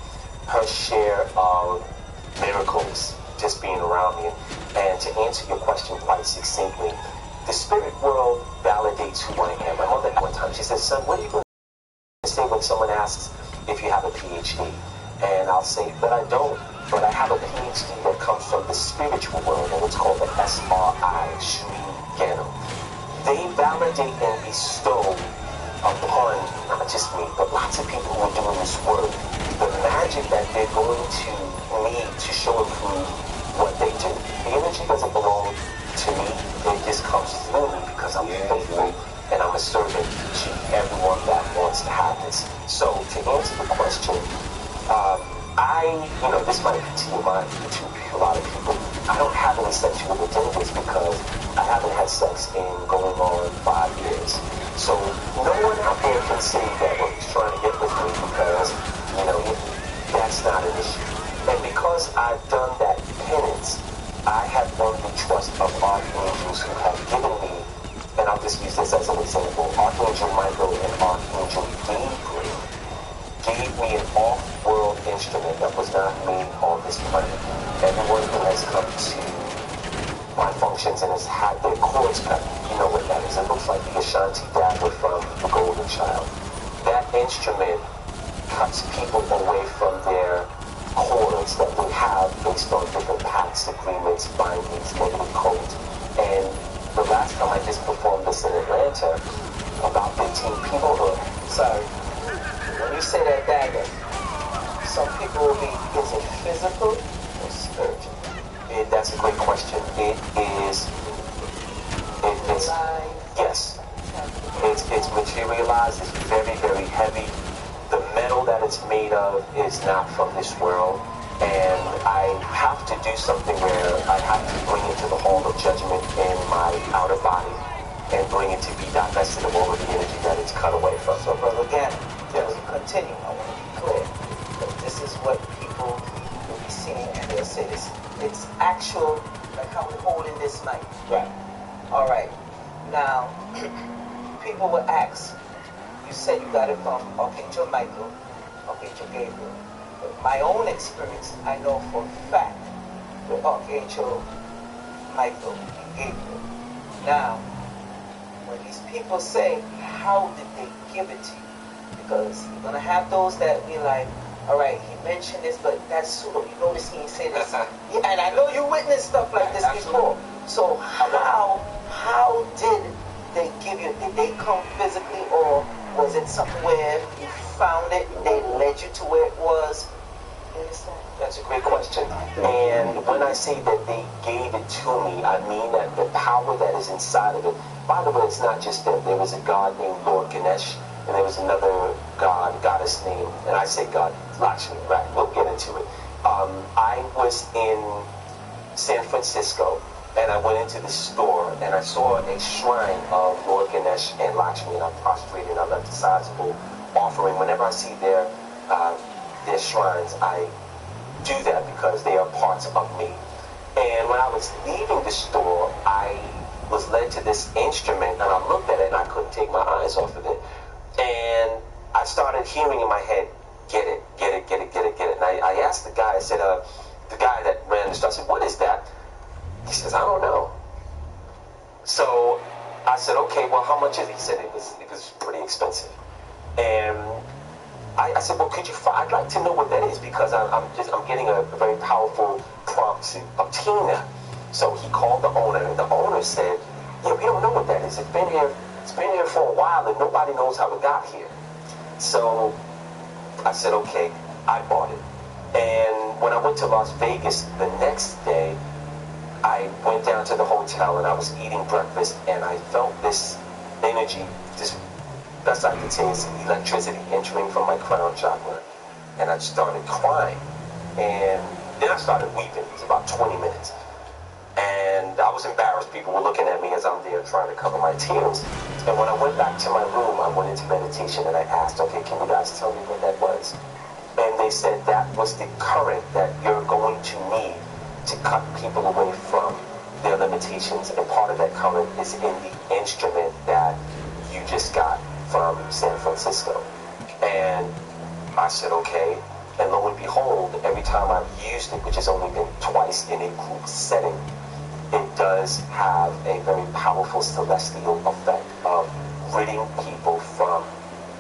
her share of miracles just being around me. And to answer your question quite succinctly, the spirit world validates who I am. My mother at one time, she said, son, what are you going to say when someone asks if you have a PhD? And I'll say that I don't, but I have a PhD that comes from the spiritual world, and it's called the SRI, Sri Gano. They validate and bestow upon not just me, but lots of people who are doing this work, the magic that they're going to need to show and prove what they do. The energy doesn't belong to me, it just comes through me because I'm faithful and I'm a servant to everyone that wants to have this. So to answer the question, this might be TMI to a lot of people. I don't have any sexual identities because I haven't had sex in going on 5 years. So no one out there can say that he's trying to get with me because, that's not an issue. And because I've done that penance, I have won the trust of archangels who have given me, and I'll just just use this as an example. Archangel Michael and Archangel Gabriel gave me an off-world instrument that was not made on this planet. Everyone who has come to my functions and has had their cords cut, you know what that is. It looks like the Ashanti dagger from the Golden Child. That instrument cuts people away from their cords that they have based on different pacts, agreements, bindings, negative codes. And the last time I just performed this in Atlanta, about 15 people were, Sorry. When you say that dagger, some people will be, is it physical or spiritual? that's a great question. It's yes. It's materialized, it's very, very heavy. The metal that it's made of is not from this world. And I have to do something where I have to bring it to the hall of judgment in my outer body and bring it to be divested of all of the energy that it's cut away from. So, Brother Gannon, Yes. as we continue, I want to be clear that this is what people will be seeing, and they'll say this. It's actual, like how we're holding this mic. Right. All right. Now, people will ask, you said you got it from Archangel Michael, Archangel Gabriel. But my own experience, I know for a fact with Archangel Michael and Gabriel. Now, when these people say, how did they give it to you? Because you're going to have those that be like, all right, he mentioned this, but that's pseudo. You notice he ain't say this. Yeah, and I know you witnessed stuff like this before. So how did they give you? Did they come physically, or was it something where you found it, they led you to where it was? You understand? That's a great question. And when I say that they gave it to me, I mean that the power that is inside of it. By the way, it's not just them. There was a god named Lord Ganesh, and there was another goddess named, and I say God, Lakshmi, right? We'll get into it. I was in San Francisco, and I went into the store, and I saw a shrine of Lord Ganesh and Lakshmi, and I prostrated, and I left a sizable offering. Whenever I see their shrines, I do that because they are parts of me. And when I was leaving the store, I was led to this instrument, and I looked at it, and I couldn't take my eyes off of it. And I started hearing in my head, get it, get it, get it, get it, get it. And I asked the guy, I said, the guy that ran the store, I said, what is that? He says, I don't know. So I said, okay, well, how much is it? He said it was pretty expensive. And I said, well, could you I'd like to know what that is, because I'm getting a very powerful prompt to obtain that. So he called the owner, and the owner said, yeah, we don't know what that is. It's been here for a while, and nobody knows how it got here. So I said, okay, I bought it. And when I went to Las Vegas the next day, I went down to the hotel, and I was eating breakfast, and I felt this energy, this, best I could say is electricity entering from my crown chakra. And I started crying. And then I started weeping. It was about 20 minutes. And I was embarrassed. People were looking at me as I'm there trying to cover my tears. And when I went back to my room, I went into meditation, and I asked, okay, can you guys tell me what that was? And they said that was the current that you're going to need to cut people away from their limitations. And part of that current is in the instrument that you just got from San Francisco. And I said, okay. And lo and behold, every time I've used it, which has only been twice in a group setting, it does have a very powerful celestial effect of ridding people from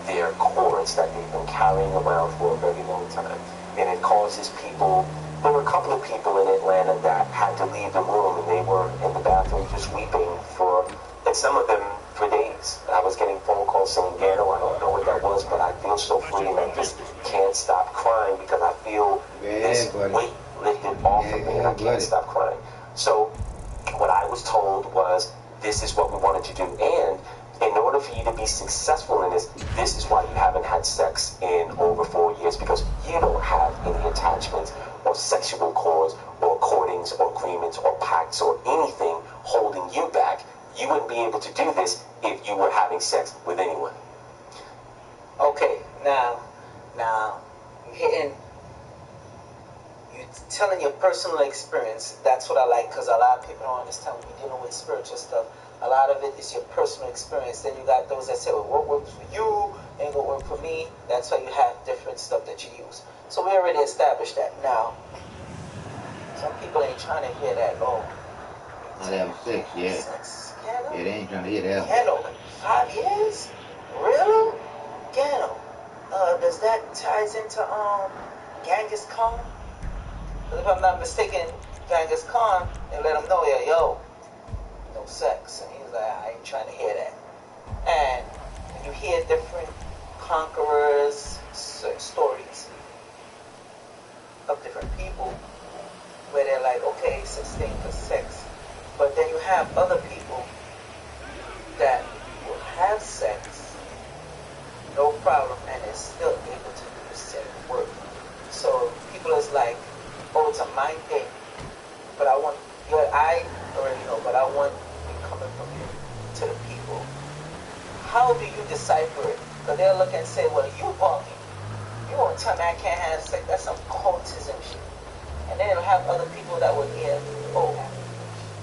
their cords that they've been carrying around for a very long time. And it causes people, there were a couple of people in Atlanta that had to leave the room, and they were in the bathroom just weeping and some of them for days. I was getting phone calls saying, Gano, I don't know what that was, but I feel so free, and I just can't stop crying because I feel this weight lifted off of me, and I can't stop crying. So what I was told was, this is what we wanted to do, and in order for you to be successful in this is why you haven't had sex in over 4 years, because you don't have any attachments or sexual cords or cordings or agreements or pacts or anything holding you back. You wouldn't be able to do this if you were having sex with anyone. Okay, now, you're telling your personal experience. That's what I like, because a lot of people don't understand when you're dealing with spiritual stuff. A lot of it is your personal experience. Then you got those that say, well, what works for you ain't gonna work for me. That's why you have different stuff that you use. So we already established that. Now, some people ain't trying to hear that. Oh, Not having sex, yeah. sex, Gano? Yeah, they ain't trying to hear that. Gano, 5 years? Really? Gano. Does that ties into Genghis Khan? If I'm not mistaken, Genghis Khan, they let him know, yeah, yo, no sex. And he's like, I ain't trying to hear that. And when you hear different conquerors' stories of different people, where they're like, okay, 16 for sex. But then you have other people that will have sex, no problem, and is still able to do the same work. So people is like, oh, it's a mind game. But I want, I already know, but I want it coming from you to the people. How do you decipher it? Because they'll look and say, well, you bugging. You won't tell me I can't have sex. That's some cultism shit. And then you'll have other people that will hear, oh,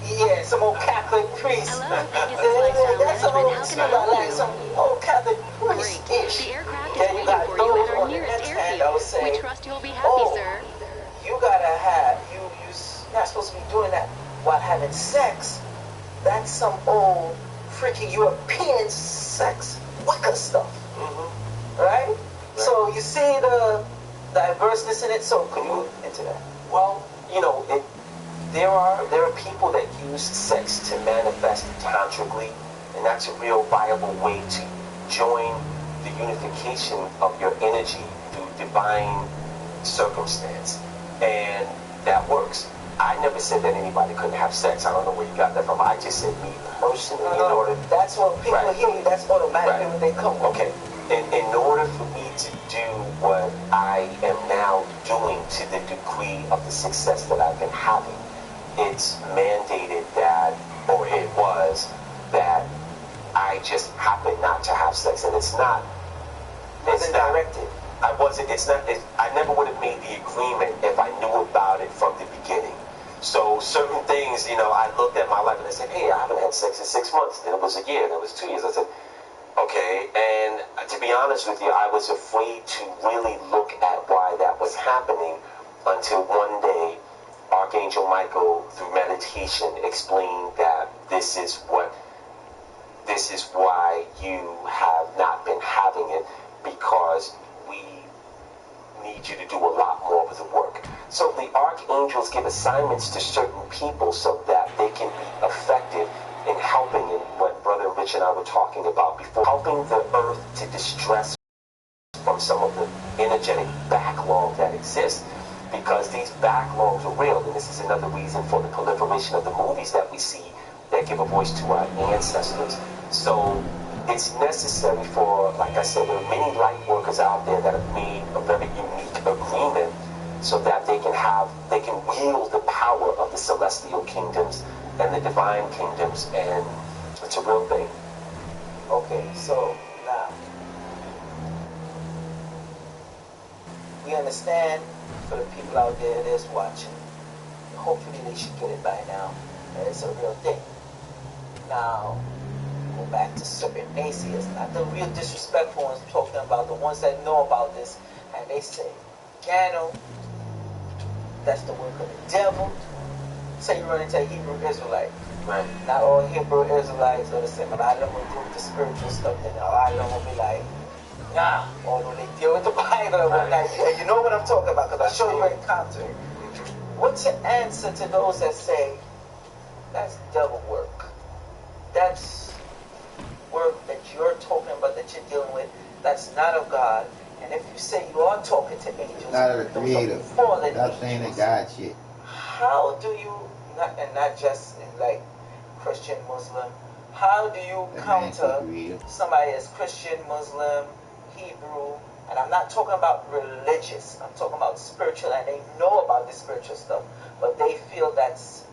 yeah, some old Catholic priest. Hello, this is Lifestyle That's some Management. How can I help like you? some old Catholic priest-ish. The aircraft is Then you waiting got for you those at our on the nearest next hand that will airfield. say, We trust you'll be happy, oh, sir. you gotta have, you're not supposed to be doing that while having sex. That's some old freaking European sex Wicca stuff. Mm-hmm. Right? So you see the diverseness in it, so could you move into that? Well, you know, there are people that use sex to manifest tantrically, and that's a real viable way to join the unification of your energy through divine circumstance, and that works. I never said that anybody couldn't have sex. I don't know where you got that from. I just said me personally, in order. That's what people hear you. That's automatically when they come. Okay. In order for me to do what I am now doing to the degree of the success that I've been having, it's mandated that, or it was, that I just happen not to have sex. And it's not directed. I never would have made the agreement if I knew about it from the beginning. So certain things, you know, I looked at my life and I said, hey, I haven't had sex in 6 months. Then it was a year, then it was 2 years. I said, okay, and to be honest with you, I was afraid to really look at why that was happening until one day Archangel Michael, through meditation, explained that this is why you have not been having it, because we need you to do a lot more of the work. So the archangels give assignments to certain people so that they can be effective in helping, in what Brother Rich and I were talking about before, helping the earth to distress from some of the energetic backlog that exists, because these backlogs are real, and this is another reason for the proliferation of the movies that we see that give a voice to our ancestors. So it's necessary for, like I said, there are many light workers out there that have made a very unique agreement so that they can wield the power of the celestial kingdoms and the divine kingdoms, and it's a real thing. Okay, so now we understand, for the people out there that's watching, hopefully they should get it by now. It's a real thing. Now, go back to certain naysayers, not the real disrespectful ones, talking about the ones that know about this, and they say, Gano, that's the work of the devil. Say you run into a Hebrew Israelite. Right. Not all Hebrew Israelites are the same. A lot of them will do the spiritual stuff, and a lot of them will be like, nah, although they deal with the Bible and whatnot. And you know what I'm talking about, because I show you encounter. What's your answer to those that say, that's devil work? That's work that you're talking about, that you're dealing with, that's not of God. And if you say you are talking to angels, Not of the Creator. Stop saying the God shit. how do you, not just in like Christian, Muslim, how do you counter somebody as Christian, Muslim, Hebrew, and I'm not talking about religious, I'm talking about spiritual, and they know about this spiritual stuff, but they feel that's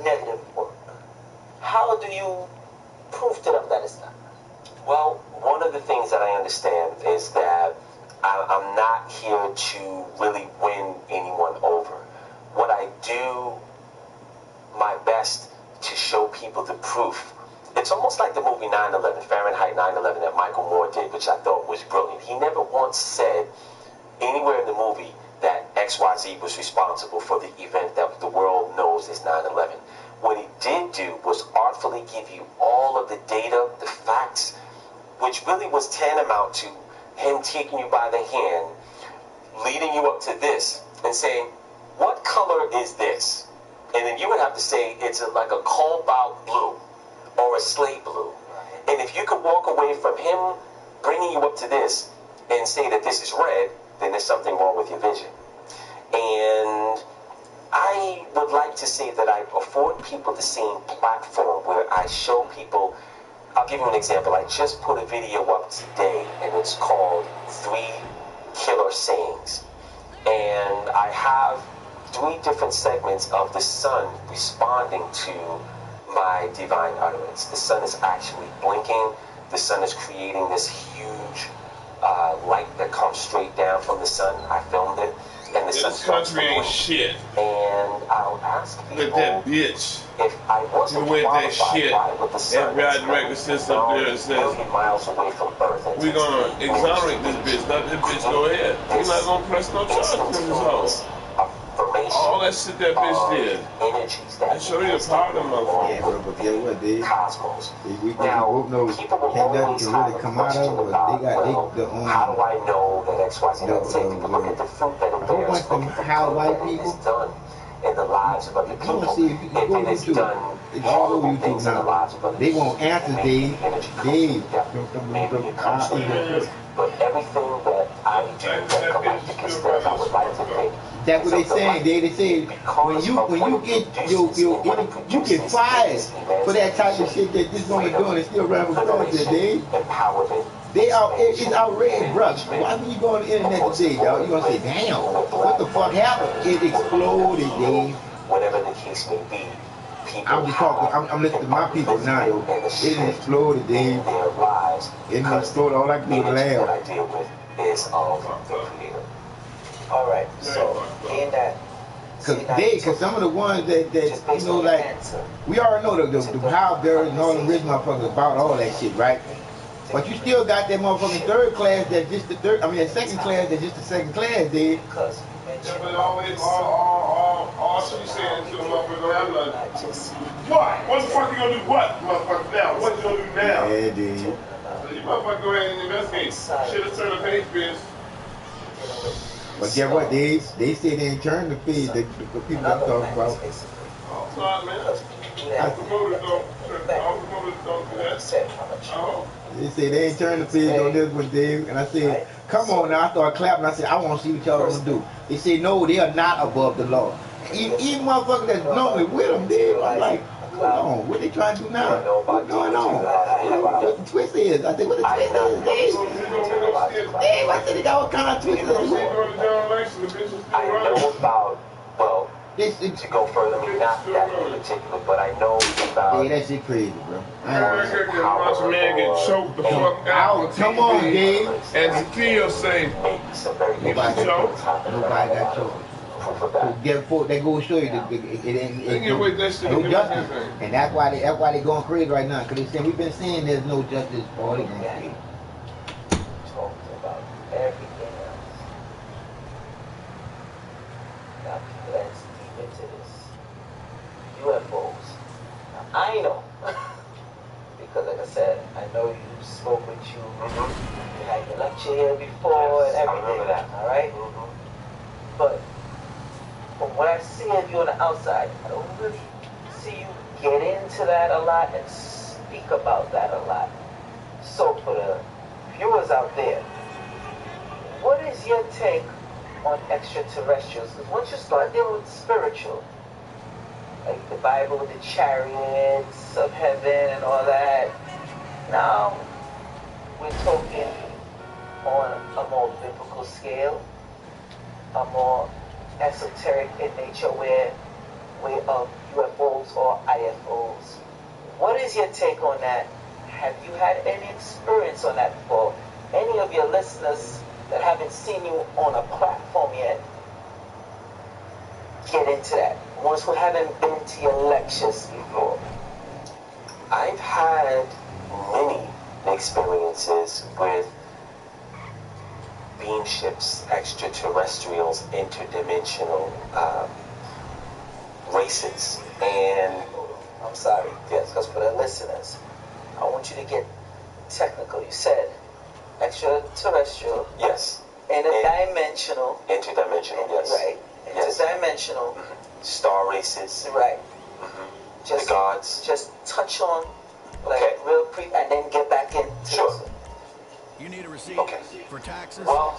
negative work. How do you prove to them that it's not? Well, one of the things that I understand is that I'm not here to really win anyone over. What I do my best to show people the proof. It's almost like the movie 9/11, Fahrenheit 9/11 that Michael Moore did, which I thought was brilliant. He never once said anywhere in the movie that XYZ was responsible for the event that the world knows is 9/11. What he did do was artfully give you all of the data, the facts, which really was tantamount to him taking you by the hand, leading you up to this, and saying, what color is this? And then you would have to say it's like a cobalt blue or a slate blue. And if you could walk away from him bringing you up to this and say that this is red, then there's something wrong with your vision. And I would like to say that I afford people the same platform where I show people. I'll give you an example. I just put a video up today, and it's called 3 Killer Sayings. And I have 3 different segments of the sun responding to my divine utterance. The sun is actually blinking. The sun is creating this huge light that comes straight down from the sun. I filmed it. And the sun This country ain't shit. And I'll ask people Look at that bitch. if I wasn't You with that qualified shit. by what the sun That is, right director sits up there and says, million miles away from Earth, and we gonna takes exonerate this bitch. Let this bitch go ahead. We're not gonna press no charges on this hoe. All that shit that bitch did. That show you the power of the motherfucker. Yeah, bro, but guess what, dude? Cosmos. We both know can't nothing can really come out of it, but they got the how do I know that XYZ doesn't say people look at the fruit that it whole bears, bunch look of at the how good white that it people. is done in the lives of other I people. want to see if you can go If it is YouTube. done It's all over horrible YouTube things in the lives of now. other They people, won't answer, maybe Dave. the energy comes Dave. from them. Maybe it comes from them. But everything that I do that Galacticus does, I would like to think. That's what they saying. They say when you get you get fired for that type of shit that this woman doing and still running for president, Dave. Empowerment. It's outrageous, bro. Why when you go on the internet today, dog, you gonna say, damn, what the fuck happened? It exploded, Dave. Whatever the case may be, people I'm just talking. I'm listening to my people now, though. It exploded, Dave. their lives. It exploded. All I can do is That laugh. I deal with is of the Creator. All right, so in that. Cause some of the ones that you know, like we already know the Howard Bears and all the rich motherfuckers about all that shit, right? But you still got that motherfucking third class that's just the third. I mean, that second class that's just the second class, dude. Because Yeah, but all she saying to the motherfucker, I'm like, what? What the fuck you gonna do? What, motherfucker, now? What you gonna do now? Yeah, dude. So you motherfucker go ahead and investigate. Should have turned the page, bitch. But guess what, Dave? They say they ain't turned the feed. The people I'm talking about. Oh, sorry, man. All promoters don't do that. Oh. They say they ain't turned the feed on this one, Dave. And I said, come on now. I started clapping. I said, I want to see what y'all gonna do. They say, no, they are not above the law. Even motherfuckers that's normally with them, Dave. I'm like, hold on, what they trying to do now? What's going on? What the twist is? I said, what the twist is, Dave? Dave, I said, they got what kind of twist is? I know about, well, This, to go further, I mean, not that in particular, but I know about. that shit crazy, bro. Watch a man get choked the fuck out. Come on, Dave. As Theo say, Nobody got choked. So get for that goes show you that it ain't no justice, and that's why they going crazy right now. Cause they saying we've been saying there's no justice for they going crazy. talking about everything else. Now, let's deep into this. UFOs. Now, I know, because like I said, I know you spoke with you. You had your lecture here before and everything. I remember that. All right? But from what I see of you on the outside, I don't really see you get into that a lot and speak about that a lot. So for the viewers out there, what is your take on extraterrestrials? Because once you start dealing with spiritual, like the Bible, the chariots of heaven and all that, now we're talking on a more biblical scale, a more esoteric in nature way of UFOs or IFOs. What is your take on that? Have you had any experience on that before? Any of your listeners that haven't seen you on a platform yet, get into that. Ones who haven't been to your lectures before. I've had many experiences with beam ships, extraterrestrials, interdimensional races, and I'm sorry. yes, Because for the listeners, I want you to get technical. You said extraterrestrial, yes, interdimensional, yes, right? yes, Interdimensional, star races, right? the gods. Just touch on, like, Okay. real quick, and then get back into Sure. this. You need a receipt Okay. for taxes? Well,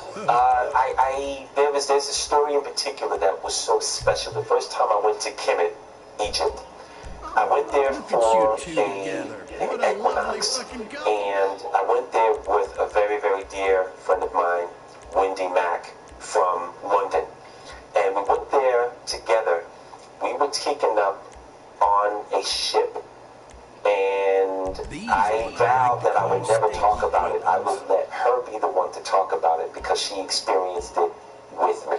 there's a story in particular that was so special. The first time I went to Kemet, Egypt, I went there Look at for you two together. an What a lovely equinox, fucking couple. and I went there with a very, very dear friend of mine, Wendy Mack from London, and we went there together. We were taken up on a ship, and I vowed that I would never talk about it. I would let her be the one to talk about it because she experienced it with me.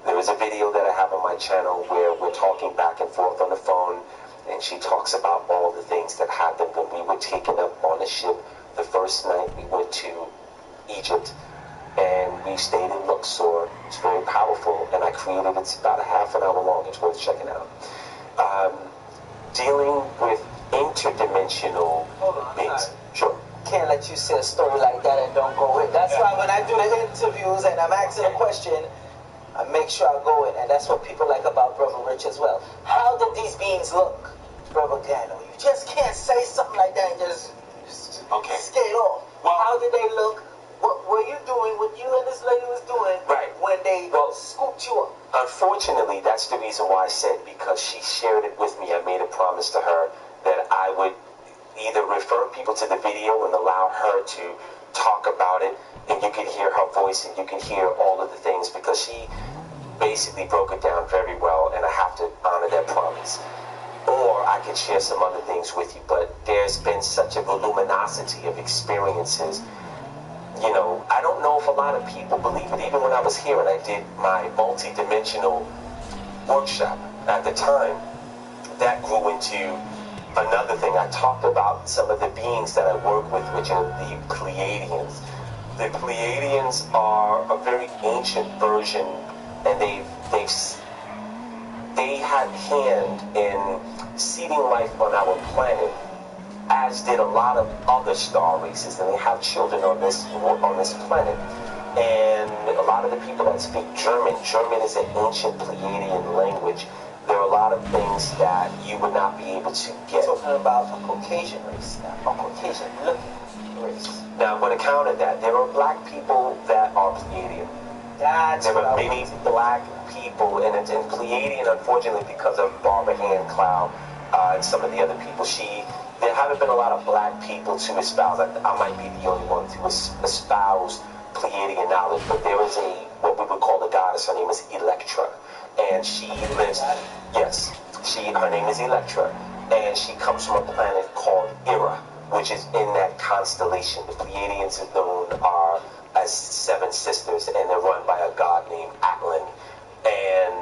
There is a video that I have on my channel where we're talking back and forth on the phone, and she talks about all the things that happened when we were taken up on a ship. The first night we went to Egypt, and we stayed in Luxor. It's very powerful, and I created, it's about a half an hour long. It's worth checking out. Dealing with interdimensional beings. Sure. Can't let you say a story like that and don't go in. That's why when I do the interviews and I'm asking a question, I make sure I go in, and that's what people like about Brother Rich as well. How did these beings look, Brother Gano? You just can't say something like that and just Okay. skate off. Well, how did they look? What were you doing? What you and this lady was doing? Right. When they scooped you up? Unfortunately, that's the reason why I said, because she shared it with me, I made a promise to her that I would either refer people to the video and allow her to talk about it, and you can hear her voice and you can hear all of the things, because she basically broke it down very well, and I have to honor that promise. Or I could share some other things with you, but there's been such a voluminosity of experiences. You know, I don't know if a lot of people believe it. Even when I was here and I did my multi-dimensional workshop at the time, that grew into another thing. I talked about some of the beings that I work with, which are the Pleiadians. The Pleiadians are a very ancient version, and they had hand in seeding life on our planet, as did a lot of other star races, and they have children on this planet. And a lot of the people that speak German is an ancient Pleiadian language. There are a lot of things that you would not be able to get. Talking about a Caucasian race now, a Caucasian looking race. Now, I'm going to counter that. There are black people that are Pleiadian. There are many black people, and it's in Pleiadian, unfortunately, because of Barbara Ann Cloud and some of the other people. There haven't been a lot of black people to espouse. I might be the only one to espouse Pleiadian knowledge, but there is what we would call a goddess. Her name is Electra, and she lives. Yes, her name is Electra, and she comes from a planet called Ira, which is in that constellation. The Pleiadians are known as seven sisters, and they're run by a god named Atlan. And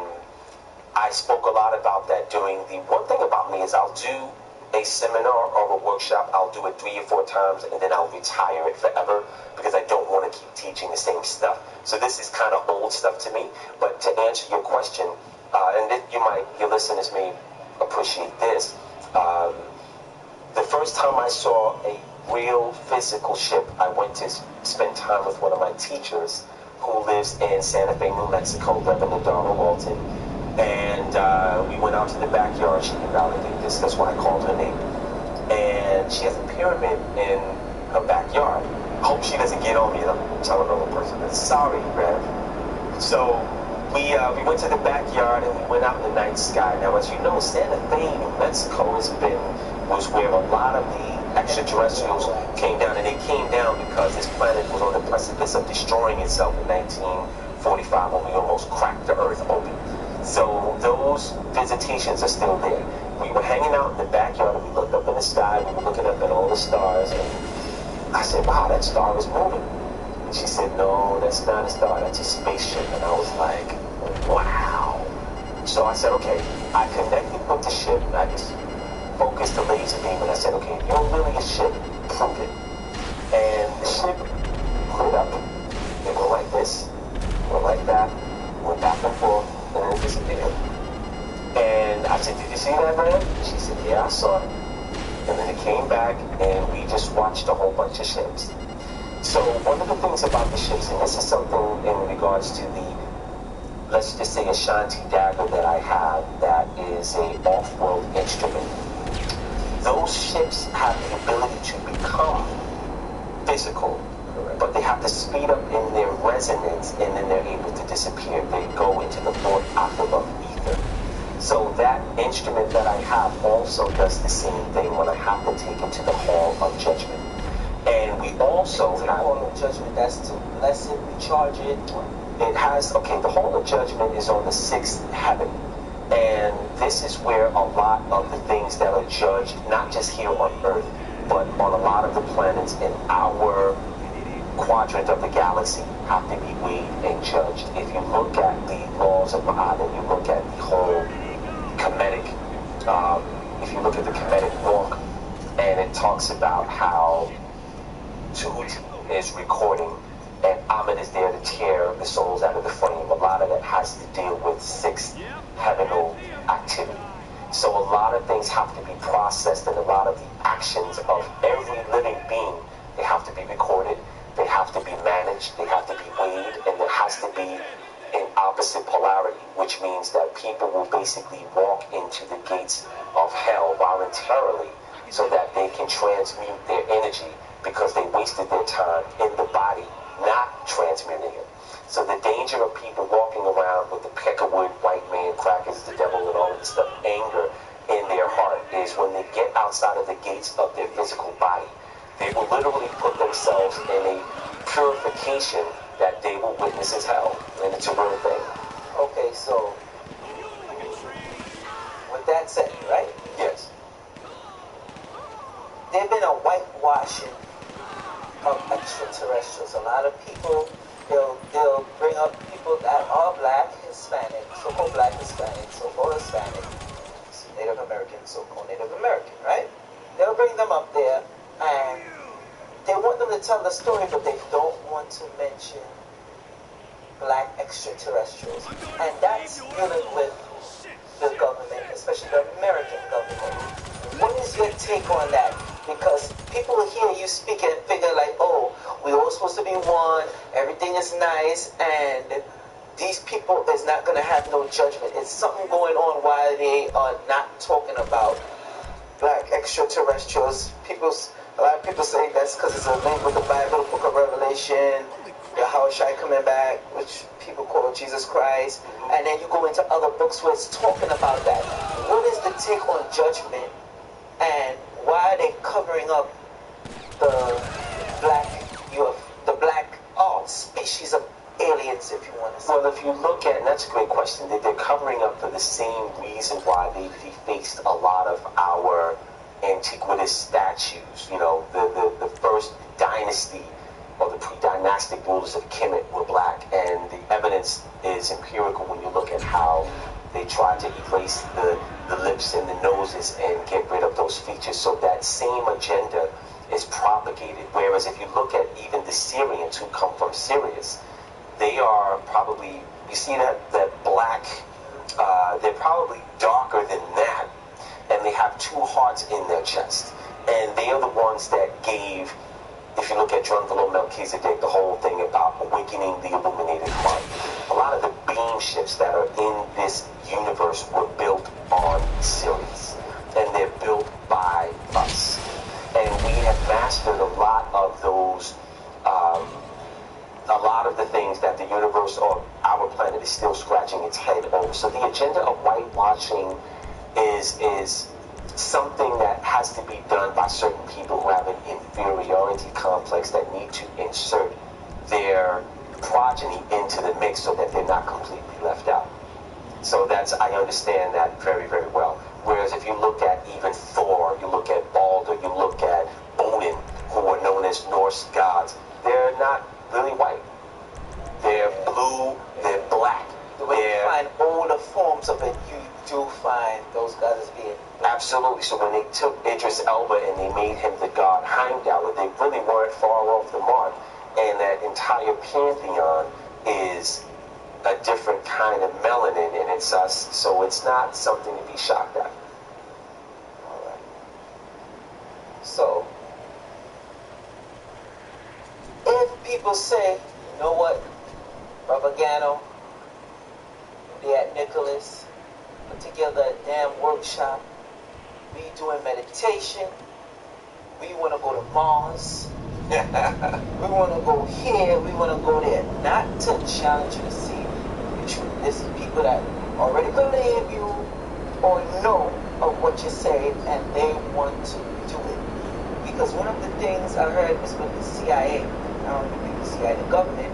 I spoke a lot about that during one thing about me is I'll do a seminar or a workshop, I'll do it 3 or 4 times, and then I'll retire it forever because I don't want to keep teaching the same stuff. So this is kind of old stuff to me. But to answer your question, and your listeners may appreciate this, the first time I saw a real physical ship, I went to spend time with one of my teachers who lives in Santa Fe, New Mexico, Reverend Dara Walton. And we went out to the backyard. She can validate this. That's why I called her name. And she has a pyramid in her backyard. I hope she doesn't get on me and I'm telling another person that's sorry, Rev. So we went to the backyard and we went out in the night sky. Now, as you know, Santa Fe, New Mexico was where a lot of the extraterrestrials came down. And they came down because this planet was on the precipice of destroying itself in 1945 when we almost cracked the Earth open. So those visitations are still there. We were hanging out in the backyard and we looked up in the sky. We were looking up at all the stars. And I said, wow, that star is moving. And she said, no, that's not a star. That's a spaceship. And I was like, wow. So I said, okay. I connected with the ship. I just focused the laser beam, and I said, okay, you're really a ship, prove it. And the ship put it up. It went like this, went like that, went back and forth, and then it disappeared. And I said, did you see that, man? She said, yeah, I saw it. And then it came back, and we just watched a whole bunch of ships. So one of the things about the ships, and this is something in regards to the, let's just say, Ashanti dagger that I have, that is a off-world instrument. Those ships have the ability to become physical, but they have to speed up in their resonance, and then they're able to disappear. They go into the fourth octave of ether. So that instrument that I have also does the same thing when I have to take it to the Hall of Judgment. And we also have... Hall of Judgment, that's to bless it, recharge it. It has, okay, the Hall of Judgment is on the 6th heaven. And this is where a lot of the things that are judged, not just here on Earth, but on a lot of the planets in our quadrant of the galaxy have to be weighed and judged. If you look at the laws of Ma'at, and you look at the whole Kemetic, if you look at the Kemetic walk, and it talks about how Tut is recording, and Ahmed is there to tear the souls out of the frame. A lot of that has to deal with 6th heavenal activity. So a lot of things have to be processed, and a lot of the actions of every living being, they have to be recorded, they have to be managed, they have to be weighed, and there has to be an opposite polarity, which means that people will basically walk into the gates of hell voluntarily so that they can transmute their energy, because they wasted their time in the body not transmuting it. So the danger of people walking around with the peckerwood, white man, crackers, the devil, and all of this stuff, anger in their heart, is when they get outside of the gates of their physical body, they will literally put themselves in a purification that they will witness as hell. And it's a real thing. Okay, so with that said, right? Yes. There's been a whitewashing of extraterrestrials. A lot of people, they'll bring up people that are black, Hispanic, so-called black Hispanic, so-called Hispanic, Native American, so-called Native American, right? They'll bring them up there, and they want them to tell the story, but they don't want to mention black extraterrestrials. And that's dealing with the government, especially the American government. What is your take on that? Because people hear you speak and figure like, oh, we're all supposed to be one, everything is nice, and these people is not going to have no judgment. It's something going on why they are not talking about black extraterrestrials. A lot of people say that's because it's a link with the Bible, the Book of Revelation, Yahushua coming back, which people call Jesus Christ, and then you go into other books where it's talking about that. What is the take on judgment, and why are they covering up the black species of aliens, if you want to say? Well, if you look at, and that's a great question, they're covering up for the same reason why they defaced a lot of our antiquitous statues. You know, the first dynasty or the pre-dynastic rulers of Kemet were black, and the evidence is empirical when you look at how they tried to erase the lips and the noses and get rid of those features. So that same agenda is propagated. Whereas if you look at even the Syrians who come from Sirius, they are probably, you see that black, they're probably darker than that, and they have 2 hearts in their chest. And they are the ones that gave, if you look at Drunvalo Melchizedek, the whole thing about awakening the illuminated heart. A lot of the beam ships that are in this universe were built on Sirius, and they're built by us. And we have mastered a lot of those, a lot of the things that the universe or our planet is still scratching its head over. So the agenda of whitewashing is something that has to be done by certain people who have an inferiority complex that need to insert their progeny into the mix so that they're not completely left out. So I understand that very, very well. Whereas if you look at even Thor, you look at Balder, you look at Odin, who are known as Norse gods, they're not really white. They're blue, they're black. When you find older forms of it, you do find those guys as being... Absolutely. So when they took Idris Elba and they made him the god Heimdall, they really weren't far off the mark. And that entire pantheon is a different kind of melanin, and it's us. So it's not something to be shocked at. All right. So, if people say, you know what, Propaganda, they at Nicholas, put together a damn workshop, we doing meditation, we want to go to Mars, we want to go here, we want to go there, not to challenge you to see the truth. This is people that already believe you or know of what you're saying, and they want to do it. Because one of the things I heard was with the CIA, I don't think the CIA, the government,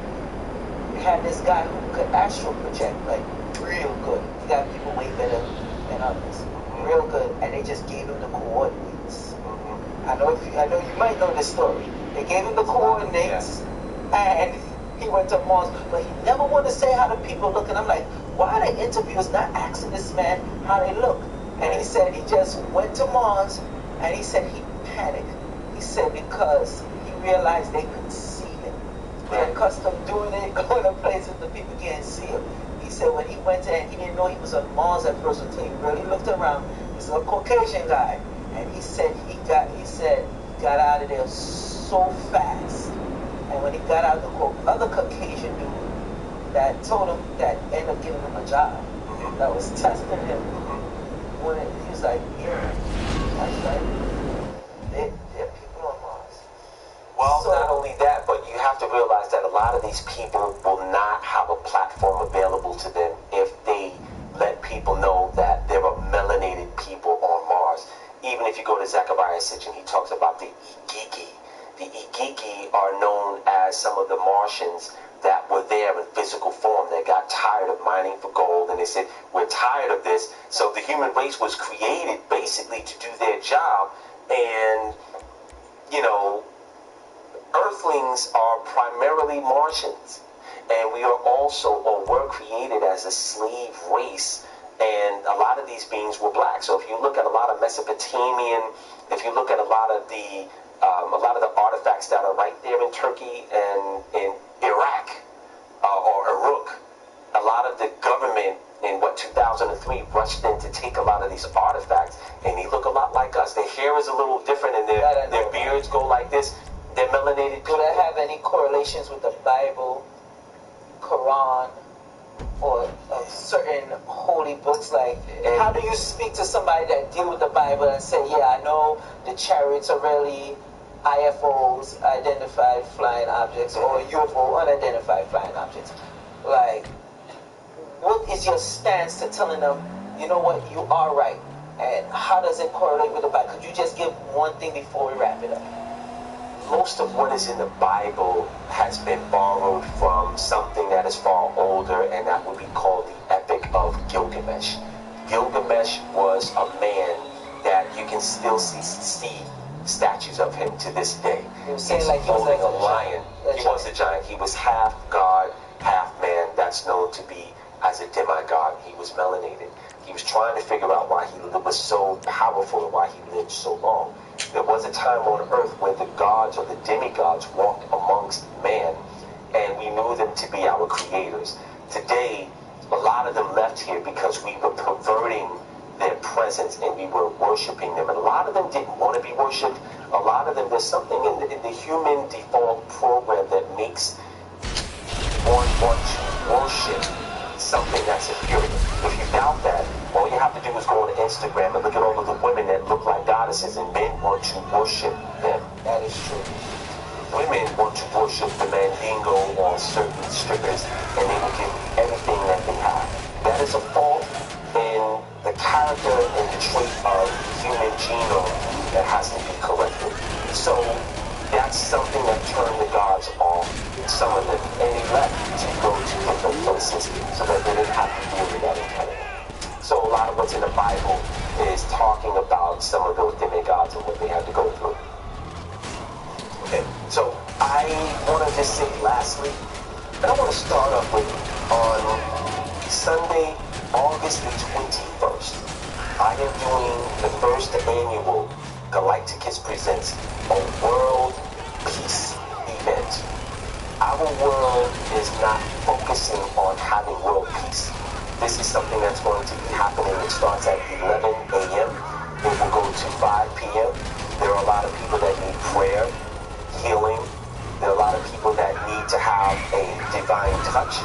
they had this guy who could astral project, like, real good. He got people way better than others. Real good, and they just gave him the coordinates. I know you might know this story. They gave him the coordinates, and he went to Mars, but he never wanted to say how the people look. And I'm like, why are the interviewers not asking this man how they look? And he said he just went to Mars, and he said he panicked. He said because he realized they could see him. They're accustomed doing it, going to places the people can't see him. He said when he went there, he didn't know he was on Mars at first until he really looked around. He's a Caucasian guy, and he said he got out of there so fast. And when he got out, the other Caucasian dude that told him that ended up giving him a job, that was testing him. When he was like, yeah, that's right. They're people on Mars. Well, so, not only that, but you have to realize that a lot of these people will not have a platform available to them if they let people know that there are melanated people on Mars. Even if you go to Zechariah Sitchin, he talks about the Igigi. The Igigi are known as some of the Martians that were there in physical form that got tired of mining for gold, and they said, we're tired of this. So the human race was created basically to do their job, and, you know, Earthlings are primarily Martians, and we are also, or were created as a slave race, and a lot of these beings were black. So if you look at a lot of Mesopotamian, if you look at a lot of the artifacts that are right there in Turkey and in Iraq or Uruk, a lot of the government in 2003 rushed in to take a lot of these artifacts, and they look a lot like us. Their hair is a little different, and their beards go like this. They're melanated people. Do that have any correlations with the Bible, Quran, or certain holy books? Like, how do you speak to somebody that deal with the Bible and say, yeah, I know the chariots are really IFOs, identified flying objects, or UFO, unidentified flying objects? Like, what is your stance to telling them, you know what, you are right? And how does it correlate with the Bible? Could you just give one thing before we wrap it up? Most of what is in the Bible has been borrowed from something that is far older, and that would be called the Epic of Gilgamesh. Gilgamesh was a man that you can still see statues of him to this day. He was saying like he was like a lion. He was a giant. He was half god, half man. That's known to be as a demigod. He was melanated. He was trying to figure out why he was so powerful and why he lived so long. There was a time on earth where the gods or the demigods walked amongst man, and we knew them to be our creators. Today, a lot of them left here because we were perverting their presence and we were worshiping them. And a lot of them didn't want to be worshipped. A lot of them, there's something in the human default program that makes one want to worship something that's inferior. If you doubt that, all you have to do is go on Instagram and look at all of the women that look like goddesses, and men want to worship them. That is true. Women want to worship the Mandingo or certain strippers, and they will give everything that they have. That is a fault in the character and the trait of the human genome that has to be corrected. So that's something that turned the gods off, some of them, and they left to go to different places so that they didn't have to deal with that impediment. So a lot of what's in the Bible is talking about some of those demigods and what they had to go through. Okay, so I want to just say lastly, and I want to start off with, on Sunday, August the 21st, I am doing the first annual Galacticus Presents a World Peace event. Our world is not focusing on having world peace. This is something that's going to be happening. It starts at 11 a.m. It will go to 5 p.m. There are a lot of people that need prayer, healing. There are a lot of people that need to have a divine touch.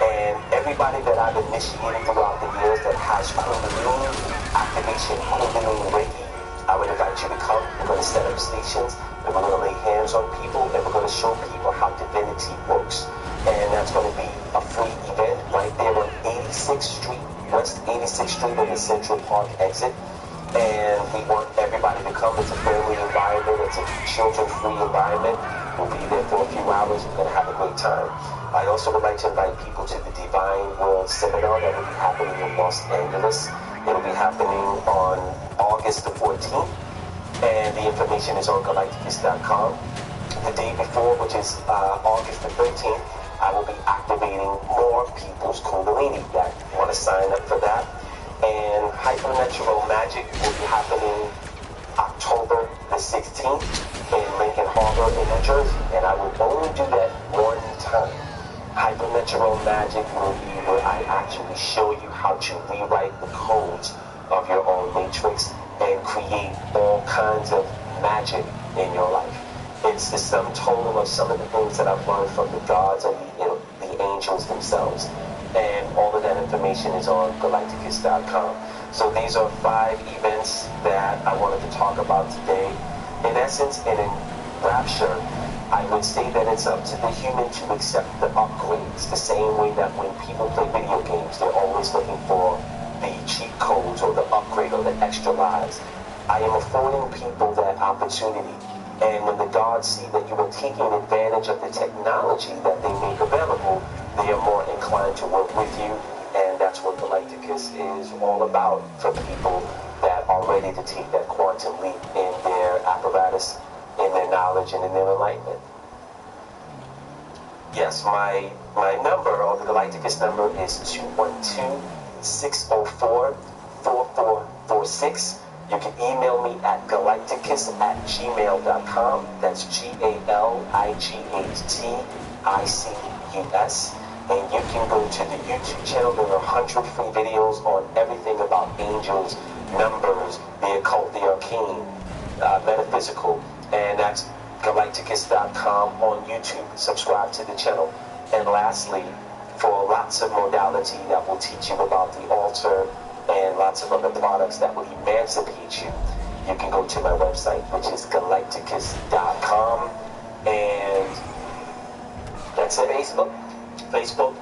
And everybody that I've initiated throughout the years that has Kundalini activation, Kundalini Reiki, I would invite you to come. We're going to set up stations, and we're going to lay hands on people, and we're going to show people how divinity works. And that's going to be a free event right there on 86th Street, West 86th Street in the Central Park exit. And we want everybody to come. It's a family environment. It's a children-free environment. We'll be there for a few hours. We're going to have a great time. I also would like to invite people to the Divine World Seminar that will be happening in Los Angeles. It will be happening on August the 14th. And the information is on Galacticus.com. The day before, which is August the 13th, I will be activating more people's Kundalini that want to sign up for that. And Hypernatural Magic will be happening October the 16th in Lincoln Harbor in New Jersey. And I will only do that one time. Hypernatural Magic will be where I actually show you how to rewrite the codes of your own matrix and create all kinds of magic in your life. It's the sum total of some of the things that I've learned from the gods and the angels themselves. And all of that information is on Galacticus.com. So these are 5 events that I wanted to talk about today. In essence, and in Rapture, I would say that it's up to the human to accept the upgrades. The same way that when people play video games, they're always looking for the cheat codes or the upgrade or the extra lives. I am affording people that opportunity. And when the gods see that you are taking advantage of the technology that they make available, they are more inclined to work with you. And that's what Galacticus is all about for people that are ready to take that quantum leap in their apparatus, in their knowledge, and in their enlightenment. Yes, my number, or the Galacticus number, is 212-604-4446. You can email me at galacticus@gmail.com. That's GALIGHTICUS. And you can go to the YouTube channel. There are 100 free videos on everything about angels, numbers, the occult, the arcane, metaphysical. And that's galacticus.com on YouTube. Subscribe to the channel. And lastly, for lots of modality that will teach you about the altar and lots of other products that will emancipate you, you can go to my website, which is galacticus.com. And that's it. Facebook,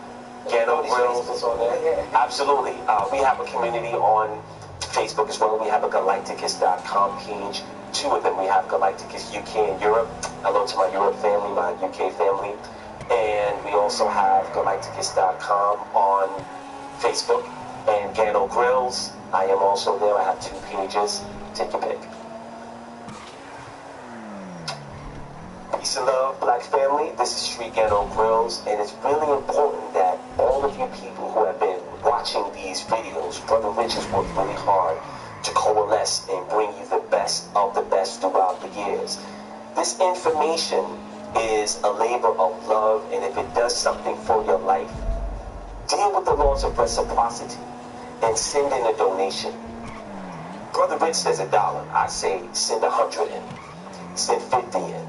Gano Grills is on there. Absolutely. We have a community on Facebook as well. We have a Galacticus.com page. 2 of them. We have Galacticus UK and Europe. Hello to my Europe family, my UK family. And we also have Galacticus.com on Facebook. And Gano Grills, I am also there. I have 2 pages. Take your pick. Peace and love, Black family. This is Street Ghetto Grills, and it's really important that all of you people who have been watching these videos, Brother Rich has worked really hard to coalesce and bring you the best of the best throughout the years. This information is a labor of love, and if it does something for your life, deal with the laws of reciprocity and send in a donation. Brother Rich says $1. I say send 100 in, send 50 in.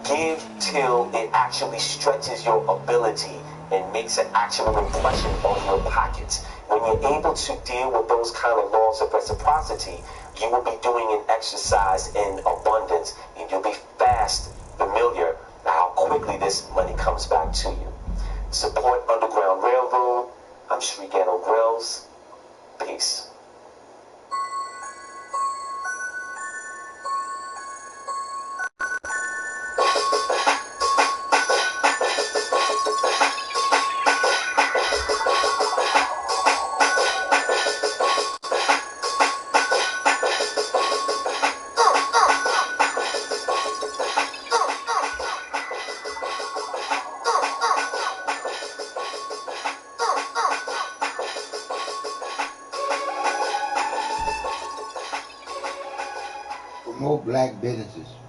Give till it actually stretches your ability and makes an actual impression on your pockets. When you're able to deal with those kind of laws of reciprocity, you will be doing an exercise in abundance, and you'll be fast familiar how quickly this money comes back to you. Support Underground Railroad. I'm Street Ghetto Grills. Peace. promote black businesses.